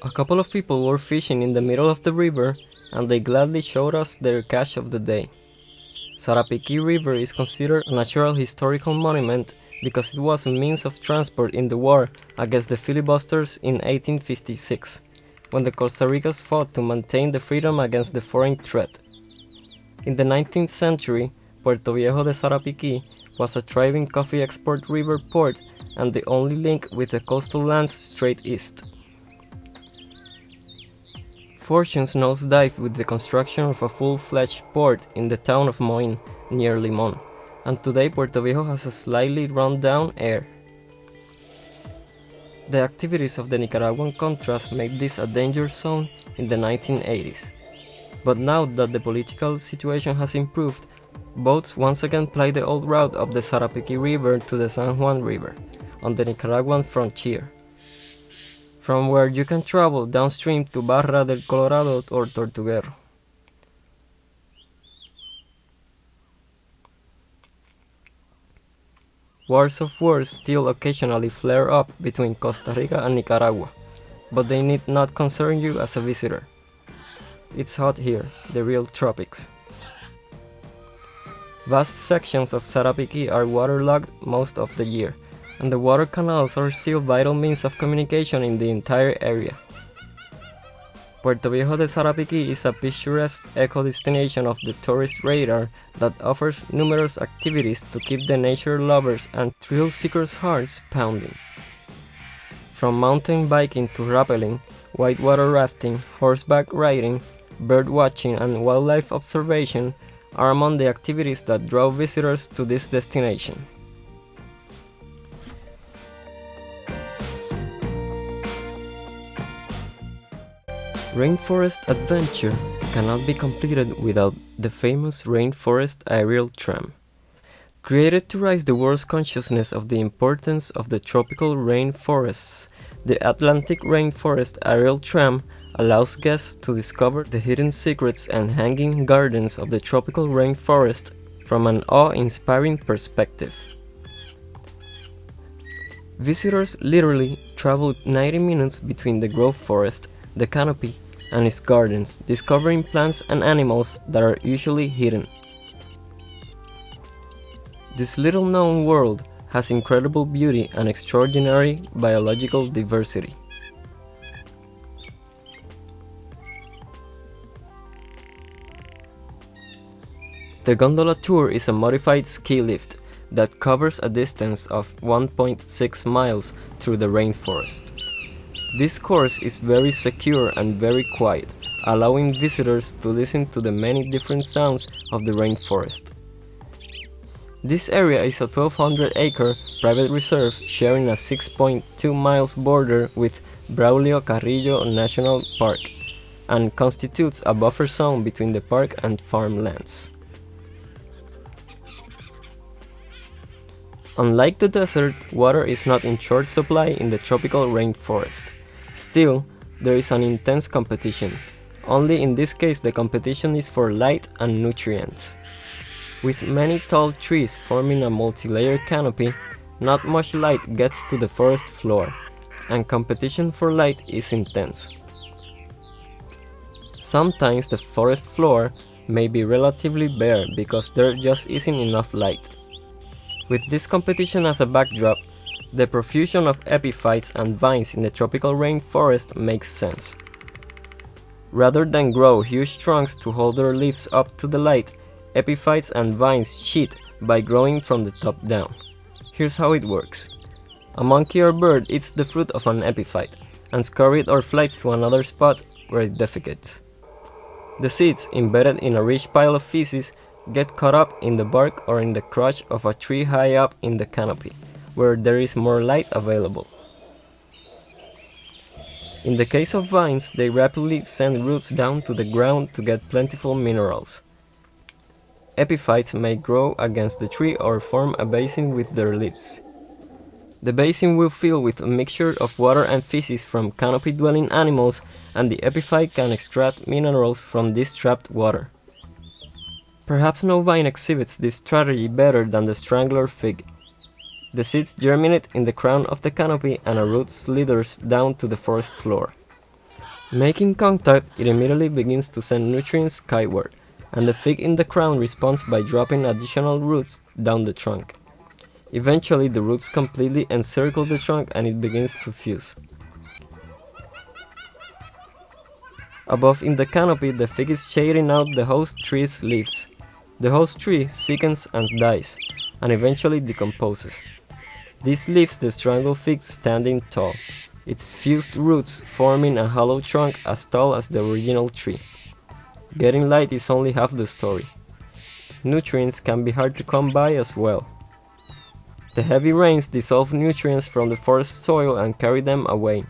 A couple of people were fishing in the middle of the river, and they gladly showed us their catch of the day. Sarapiquí River is considered a natural historical monument because it was a means of transport in the war against the filibusters in 1856, when the Costa Ricans fought to maintain the freedom against the foreign threat. In the 19th century, Puerto Viejo de Sarapiquí was a thriving coffee export river port and the only link with the coastal lands straight east. Fortunes nosedived with the construction of a full-fledged port in the town of Moín, near Limón, and today Puerto Viejo has a slightly run-down air. The activities of the Nicaraguan Contras made this a danger zone in the 1980s. But now that the political situation has improved, boats once again ply the old route up the Sarapiquí River to the San Juan River, on the Nicaraguan frontier, from where you can travel downstream to Barra del Colorado or Tortuguero. Wars of words still occasionally flare up between Costa Rica and Nicaragua, but they need not concern you as a visitor. It's hot here, the real tropics. Vast sections of Sarapiquí are waterlogged most of the year, and the water canals are still vital means of communication in the entire area. Puerto Viejo de Sarapiquí is a picturesque eco-destination of the tourist radar that offers numerous activities to keep the nature lovers and thrill seekers' hearts pounding. From mountain biking to rappelling, whitewater rafting, horseback riding, bird watching, and wildlife observation are among the activities that draw visitors to this destination. Rainforest adventure cannot be completed without the famous Rainforest aerial tram. Created to raise the world's consciousness of the importance of the tropical rainforests, the Atlantic Rainforest aerial tram allows guests to discover the hidden secrets and hanging gardens of the tropical rainforest from an awe-inspiring perspective. Visitors literally travel 90 minutes between the grove forest, the canopy, and its gardens, discovering plants and animals that are usually hidden. This little-known world has incredible beauty and extraordinary biological diversity. The gondola tour is a modified ski lift that covers a distance of 1.6 miles through the rainforest. This course is very secure and very quiet, allowing visitors to listen to the many different sounds of the rainforest. This area is a 1,200-acre private reserve sharing a 6.2 miles border with Braulio Carrillo National Park and constitutes a buffer zone between the park and farmlands. Unlike the desert, water is not in short supply in the tropical rainforest. Still, there is an intense competition. Only in this case the competition is for light and nutrients. With many tall trees forming a multi-layer canopy, not much light gets to the forest floor, and competition for light is intense. Sometimes the forest floor may be relatively bare because there just isn't enough light. With this competition as a backdrop, the profusion of epiphytes and vines in the tropical rainforest makes sense. Rather than grow huge trunks to hold their leaves up to the light, epiphytes and vines sheet by growing from the top down. Here's how it works. A monkey or bird eats the fruit of an epiphyte and scurries or flies to another spot where it defecates. The seeds, embedded in a rich pile of feces, get caught up in the bark or in the crotch of a tree high up in the canopy, where there is more light available. In the case of vines, they rapidly send roots down to the ground to get plentiful minerals. Epiphytes may grow against the tree or form a basin with their leaves. The basin will fill with a mixture of water and feces from canopy-dwelling animals, and the epiphyte can extract minerals from this trapped water. Perhaps no vine exhibits this strategy better than the strangler fig. The seeds germinate in the crown of the canopy and a root slithers down to the forest floor. Making contact, it immediately begins to send nutrients skyward, and the fig in the crown responds by dropping additional roots down the trunk. Eventually, the roots completely encircle the trunk and it begins to fuse. Above in the canopy, the fig is shading out the host tree's leaves. The host tree sickens and dies, and eventually decomposes. This leaves the strangled fig standing tall, its fused roots forming a hollow trunk as tall as the original tree. Getting light is only half the story. Nutrients can be hard to come by as well. The heavy rains dissolve nutrients from the forest soil and carry them away.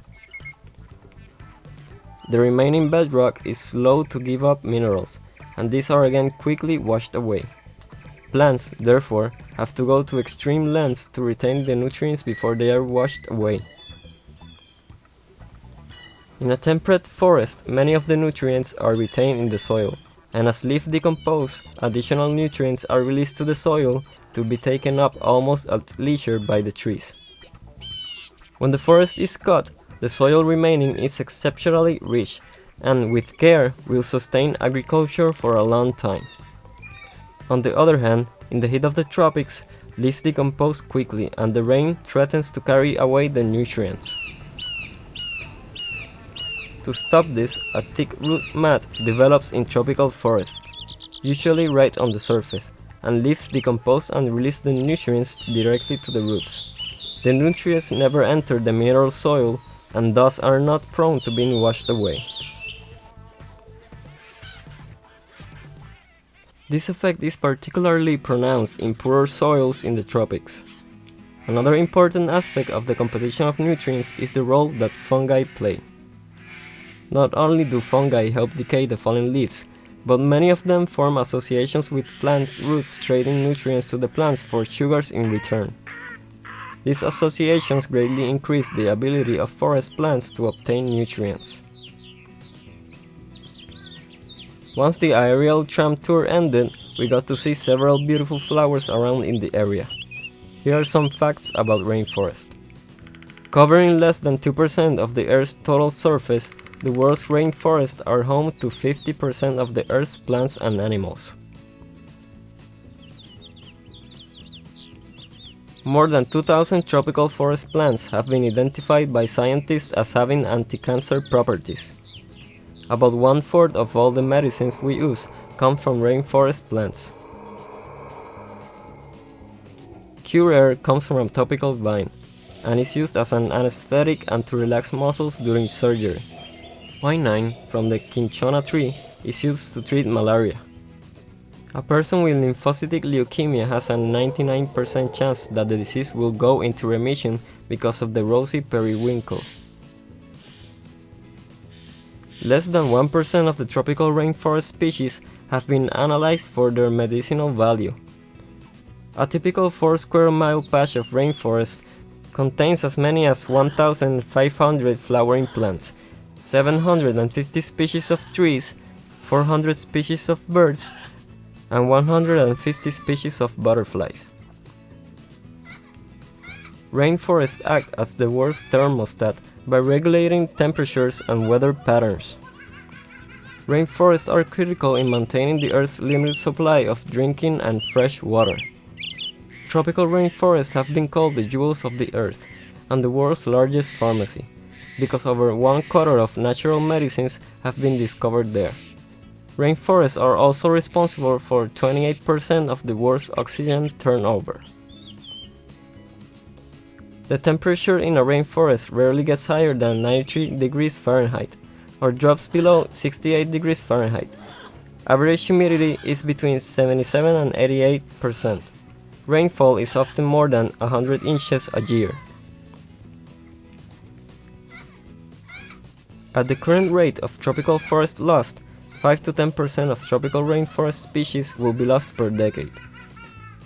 The remaining bedrock is slow to give up minerals, and these are again quickly washed away. Plants, therefore, have to go to extreme lengths to retain the nutrients before they are washed away. In a temperate forest, many of the nutrients are retained in the soil, and as leaves decompose, additional nutrients are released to the soil to be taken up almost at leisure by the trees. When the forest is cut, the soil remaining is exceptionally rich, and with care will sustain agriculture for a long time. On the other hand, in the heat of the tropics, leaves decompose quickly and the rain threatens to carry away the nutrients. To stop this, a thick root mat develops in tropical forests, usually right on the surface, and leaves decompose and release the nutrients directly to the roots. The nutrients never enter the mineral soil and thus are not prone to being washed away. This effect is particularly pronounced in poorer soils in the tropics. Another important aspect of the competition of nutrients is the role that fungi play. Not only do fungi help decay the fallen leaves, but many of them form associations with plant roots trading nutrients to the plants for sugars in return. These associations greatly increase the ability of forest plants to obtain nutrients. Once the aerial tram tour ended, we got to see several beautiful flowers around in the area. Here are some facts about rainforest. Covering less than 2% of the Earth's total surface, the world's rainforests are home to 50% of the Earth's plants and animals. More than 2,000 tropical forest plants have been identified by scientists as having anti-cancer properties. About 1/4 of all the medicines we use come from rainforest plants. Cure air comes from a topical vine, and is used as an anesthetic and to relax muscles during surgery. Quinine from the cinchona tree is used to treat malaria. A person with lymphocytic leukemia has a 99% chance that the disease will go into remission because of the rosy periwinkle. Less than 1% of the tropical rainforest species have been analyzed for their medicinal value. A typical 4 square mile patch of rainforest contains as many as 1,500 flowering plants, 750 species of trees, 400 species of birds, and 150 species of butterflies. Rainforests act as the world's thermostat by regulating temperatures and weather patterns. Rainforests are critical in maintaining the Earth's limited supply of drinking and fresh water. Tropical rainforests have been called the jewels of the Earth and the world's largest pharmacy, because over 1/4 of natural medicines have been discovered there. Rainforests are also responsible for 28% of the world's oxygen turnover. The temperature in a rainforest rarely gets higher than 93 degrees Fahrenheit, or drops below 68 degrees Fahrenheit. Average humidity is between 77 and 88%. Rainfall is often more than 100 inches a year. At the current rate of tropical forest loss, 5 to 10% of tropical rainforest species will be lost per decade.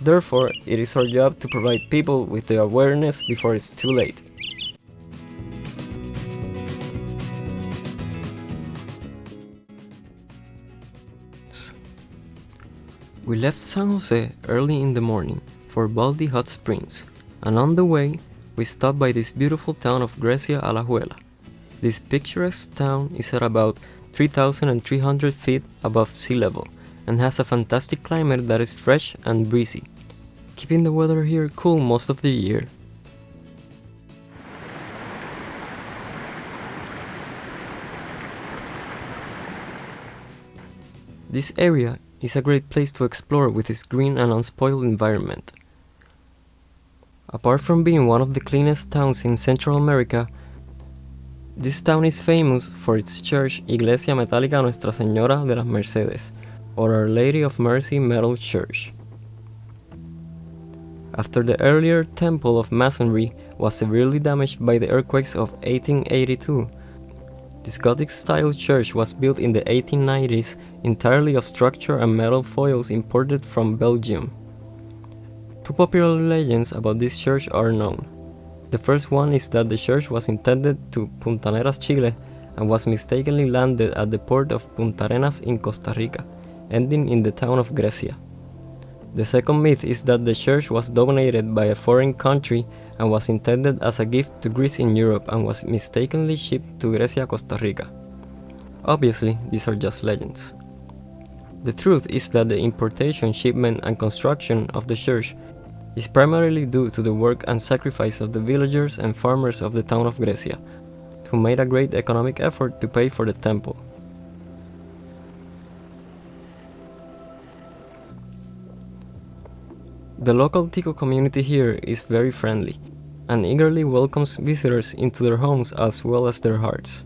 Therefore, it is our job to provide people with the awareness before it's too late. We left San Jose early in the morning for Baldi Hot Springs, and on the way, we stopped by this beautiful town of Gracia, Alajuela. This picturesque town is at about 3,300 feet above sea level and has a fantastic climate that is fresh and breezy, keeping the weather here cool most of the year. This area is a great place to explore with its green and unspoiled environment. Apart from being one of the cleanest towns in Central America, this town is famous for its church Iglesia Metálica Nuestra Señora de las Mercedes, or Our Lady of Mercy Metal Church. After the earlier temple of masonry was severely damaged by the earthquakes of 1882, this Gothic-style church was built in the 1890s entirely of structure and metal foils imported from Belgium. Two popular legends about this church are known. The first one is that the church was intended to Puntaneras, Chile, and was mistakenly landed at the port of Punta Arenas in Costa Rica, ending in the town of Gracia. The second myth is that the church was donated by a foreign country and was intended as a gift to Greece in Europe and was mistakenly shipped to Gracia, Costa Rica. Obviously, these are just legends. The truth is that the importation, shipment, and construction of the church is primarily due to the work and sacrifice of the villagers and farmers of the town of Gracia, who made a great economic effort to pay for the temple. The local Tico community here is very friendly and eagerly welcomes visitors into their homes as well as their hearts.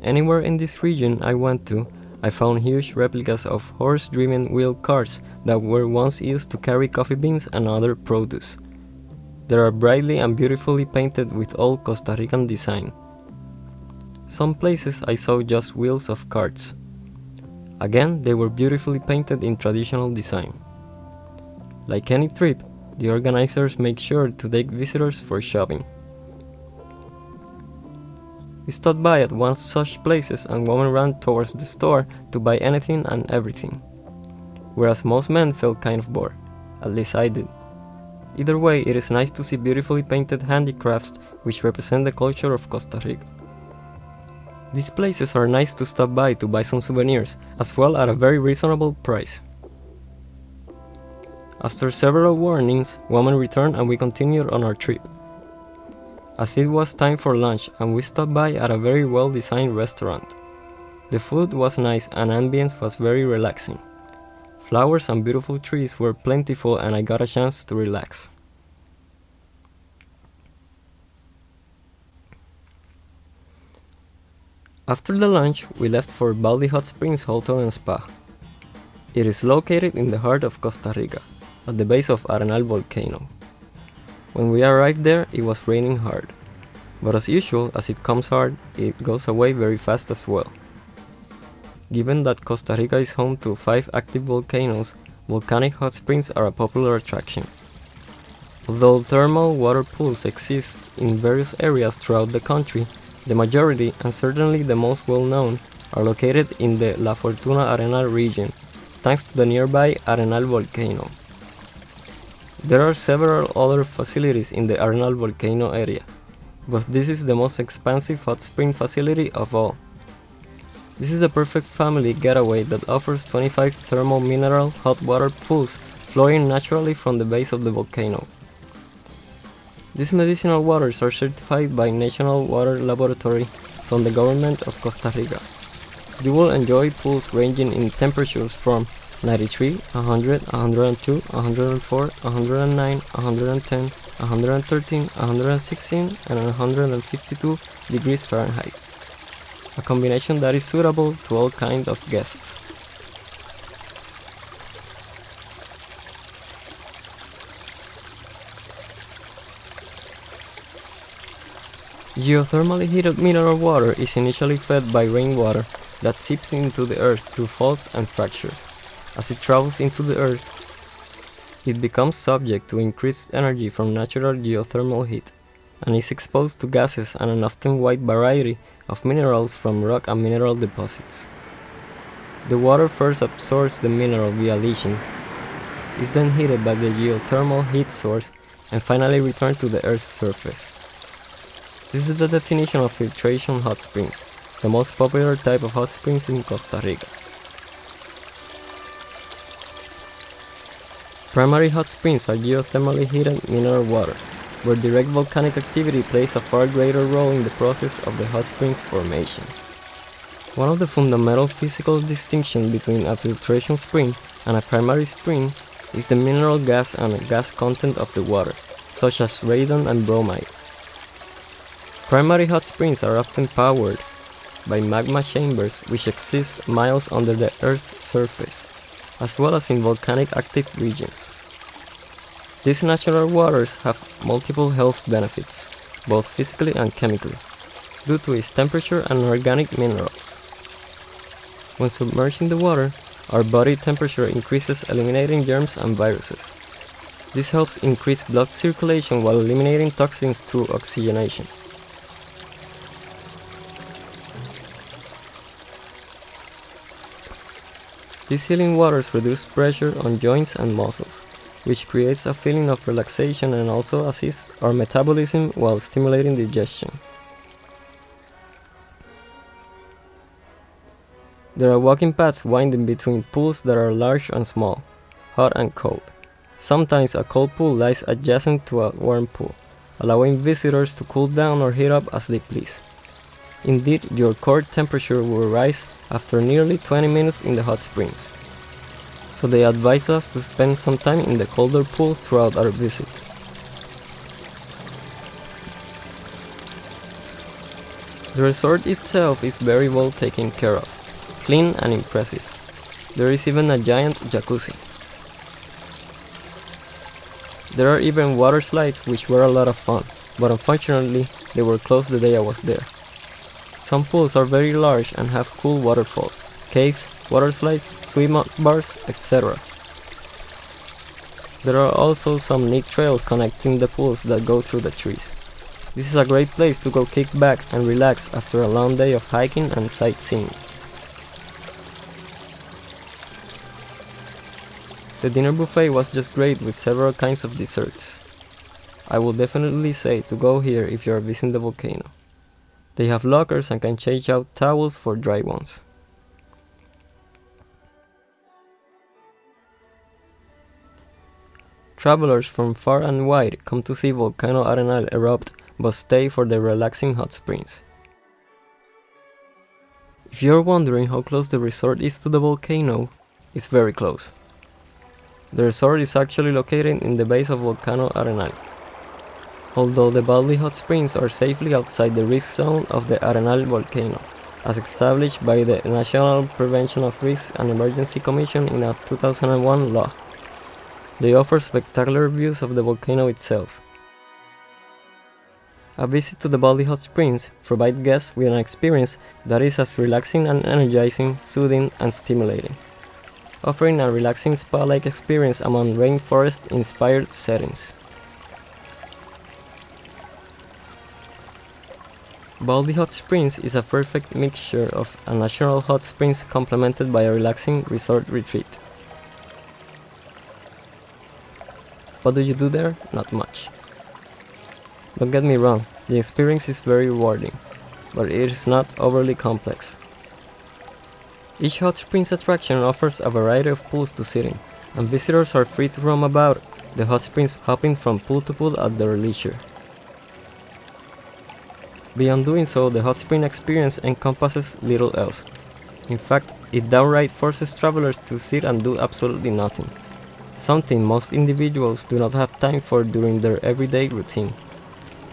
Anywhere in this region I went to, I found huge replicas of horse-driven wheel carts that were once used to carry coffee beans and other produce. They are brightly and beautifully painted with old Costa Rican design. Some places I saw just wheels of carts. Again, they were beautifully painted in traditional design. Like any trip, the organizers make sure to take visitors for shopping. We stopped by at one of such places and women ran towards the store to buy anything and everything, whereas most men felt kind of bored, at least I did. Either way, it is nice to see beautifully painted handicrafts which represent the culture of Costa Rica. These places are nice to stop by to buy some souvenirs, as well at a very reasonable price. After several warnings, women returned and we continued on our trip. As it was time for lunch and we stopped by at a very well designed restaurant. The food was nice and ambience was very relaxing. Flowers and beautiful trees were plentiful and I got a chance to relax. After the lunch, we left for Baldi Hot Springs Hotel and Spa. It is located in the heart of Costa Rica, at the base of Arenal Volcano. When we arrived there, it was raining hard, but as usual, as it comes hard, it goes away very fast as well. Given that Costa Rica is home to 5 active volcanoes, volcanic hot springs are a popular attraction. Although thermal water pools exist in various areas throughout the country, the majority, and certainly the most well-known, are located in the La Fortuna Arenal region, thanks to the nearby Arenal Volcano. There are several other facilities in the Arenal Volcano area, but this is the most expansive hot spring facility of all. This is the perfect family getaway that offers 25 thermal mineral hot water pools flowing naturally from the base of the volcano. These medicinal waters are certified by National Water Laboratory from the government of Costa Rica. You will enjoy pools ranging in temperatures from 93, 100, 102, 104, 109, 110, 113, 116, and 152 degrees Fahrenheit. A combination that is suitable to all kinds of guests. Geothermally heated mineral water is initially fed by rainwater that seeps into the earth through faults and fractures. As it travels into the earth, it becomes subject to increased energy from natural geothermal heat, and is exposed to gases and an often wide variety of minerals from rock and mineral deposits. The water first absorbs the mineral via leaching, is then heated by the geothermal heat source, and finally returned to the Earth's surface. This is the definition of filtration hot springs, the most popular type of hot springs in Costa Rica. Primary hot springs are geothermally heated mineral water, where direct volcanic activity plays a far greater role in the process of the hot springs formation. One of the fundamental physical distinctions between a filtration spring and a primary spring is the mineral gas and gas content of the water, such as radon and bromide. Primary hot springs are often powered by magma chambers which exist miles under the Earth's surface, as well as in volcanic active regions. These natural waters have multiple health benefits, both physically and chemically, due to its temperature and organic minerals. When submerged in the water, our body temperature increases, eliminating germs and viruses. This helps increase blood circulation while eliminating toxins through oxygenation. These healing waters reduce pressure on joints and muscles, which creates a feeling of relaxation and also assists our metabolism while stimulating digestion. There are walking paths winding between pools that are large and small, hot and cold. Sometimes a cold pool lies adjacent to a warm pool, allowing visitors to cool down or heat up as they please. Indeed, your core temperature will rise after nearly 20 minutes in the hot springs, so they advise us to spend some time in the colder pools throughout our visit. The resort itself is very well taken care of, clean and impressive. There is even a giant jacuzzi. There are even water slides which were a lot of fun, but unfortunately they were closed the day I was there. Some pools are very large and have cool waterfalls, caves, water slides, swim up bars, etc. There are also some neat trails connecting the pools that go through the trees. This is a great place to go kick back and relax after a long day of hiking and sightseeing. The dinner buffet was just great with several kinds of desserts. I would definitely say to go here if you are visiting the volcano. They have lockers and can change out towels for dry ones. Travelers from far and wide come to see Volcano Arenal erupt but stay for the relaxing hot springs. If you're wondering how close the resort is to the volcano, it's very close. The resort is actually located in the base of Volcano Arenal, although the Baldi Hot Springs are safely outside the risk zone of the Arenal Volcano, as established by the National Prevention of Risk and Emergency Commission in a 2001 law. They offer spectacular views of the volcano itself. A visit to the Baldi Hot Springs provides guests with an experience that is as relaxing and energizing, soothing, and stimulating, offering a relaxing spa-like experience among rainforest-inspired settings. Baldi Hot Springs is a perfect mixture of a natural hot springs complemented by a relaxing resort retreat. What do you do there? Not much. Don't get me wrong, the experience is very rewarding, but it is not overly complex. Each hot springs attraction offers a variety of pools to sit in, and visitors are free to roam about the hot springs, hopping from pool to pool at their leisure. Beyond doing so, the hot spring experience encompasses little else. In fact, it downright forces travelers to sit and do absolutely nothing, something most individuals do not have time for during their everyday routine,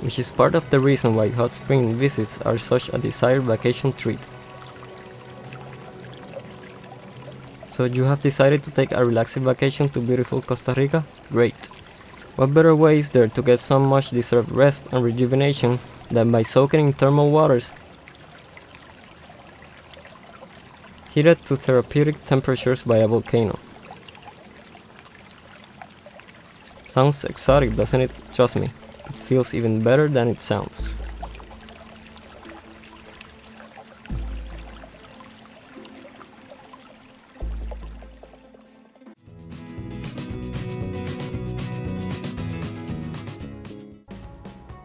which is part of the reason why hot spring visits are such a desired vacation treat. So you have decided to take a relaxing vacation to beautiful Costa Rica? Great! What better way is there to get some much deserved rest and rejuvenation than by soaking in thermal waters heated to therapeutic temperatures by a volcano? Sounds exotic, doesn't it? Trust me, it feels even better than it sounds.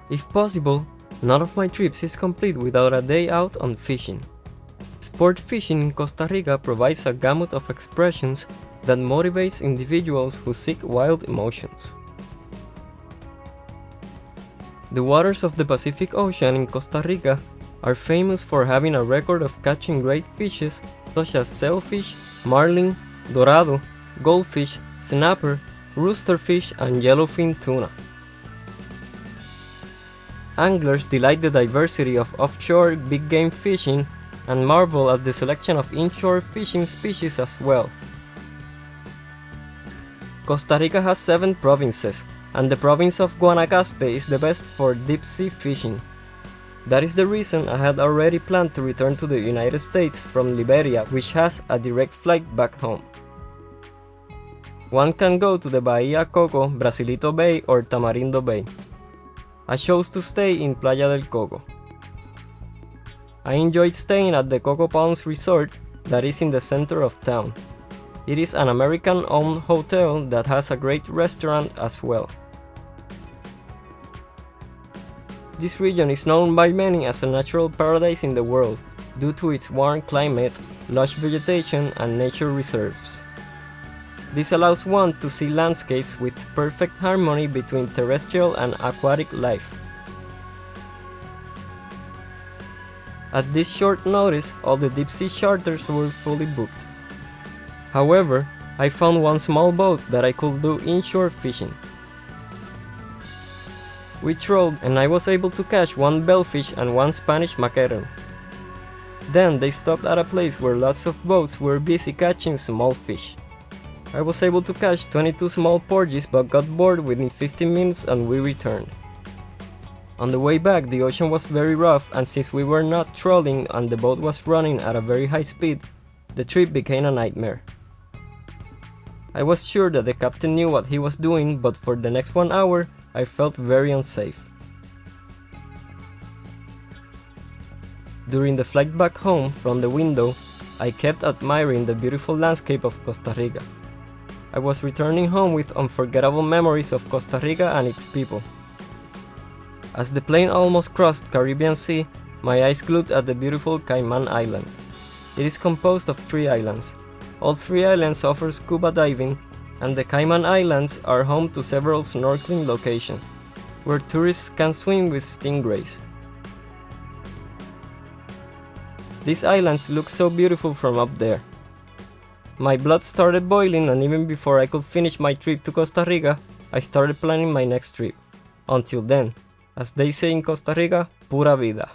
If possible, none of my trips is complete without a day out on fishing. Sport fishing in Costa Rica provides a gamut of expressions that motivates individuals who seek wild emotions. The waters of the Pacific Ocean in Costa Rica are famous for having a record of catching great fishes such as sailfish, marlin, dorado, goldfish, snapper, roosterfish, and yellowfin tuna. Anglers delight the diversity of offshore big game fishing and marvel at the selection of inshore fishing species as well. Costa Rica has 7 provinces, and the province of Guanacaste is the best for deep sea fishing. That is the reason I had already planned to return to the United States from Liberia, which has a direct flight back home. One can go to the Bahia Coco, Brasilito Bay, or Tamarindo Bay. I chose to stay in Playa del Coco. I enjoyed staying at the Coco Palms Resort that is in the center of town. It is an American-owned hotel that has a great restaurant as well. This region is known by many as a natural paradise in the world due to its warm climate, lush vegetation, and nature reserves. This allows one to see landscapes with perfect harmony between terrestrial and aquatic life. At this short notice, all the deep-sea charters were fully booked. However, I found one small boat that I could do inshore fishing. We trolled and I was able to catch one bellfish and one Spanish mackerel. Then they stopped at a place where lots of boats were busy catching small fish. I was able to catch 22 small porgies but got bored within 15 minutes and we returned. On the way back, the ocean was very rough, and since we were not trolling and the boat was running at a very high speed, the trip became a nightmare. I was sure that the captain knew what he was doing, but for the next 1 hour, I felt very unsafe. During the flight back home from the window, I kept admiring the beautiful landscape of Costa Rica. I was returning home with unforgettable memories of Costa Rica and its people. As the plane almost crossed Caribbean Sea, my eyes glued at the beautiful Cayman Island. It is composed of 3 islands. All 3 islands offer scuba diving, and the Cayman Islands are home to several snorkeling locations, where tourists can swim with stingrays. These islands look so beautiful from up there. My blood started boiling, and even before I could finish my trip to Costa Rica, I started planning my next trip. Until then, as they say in Costa Rica, pura vida.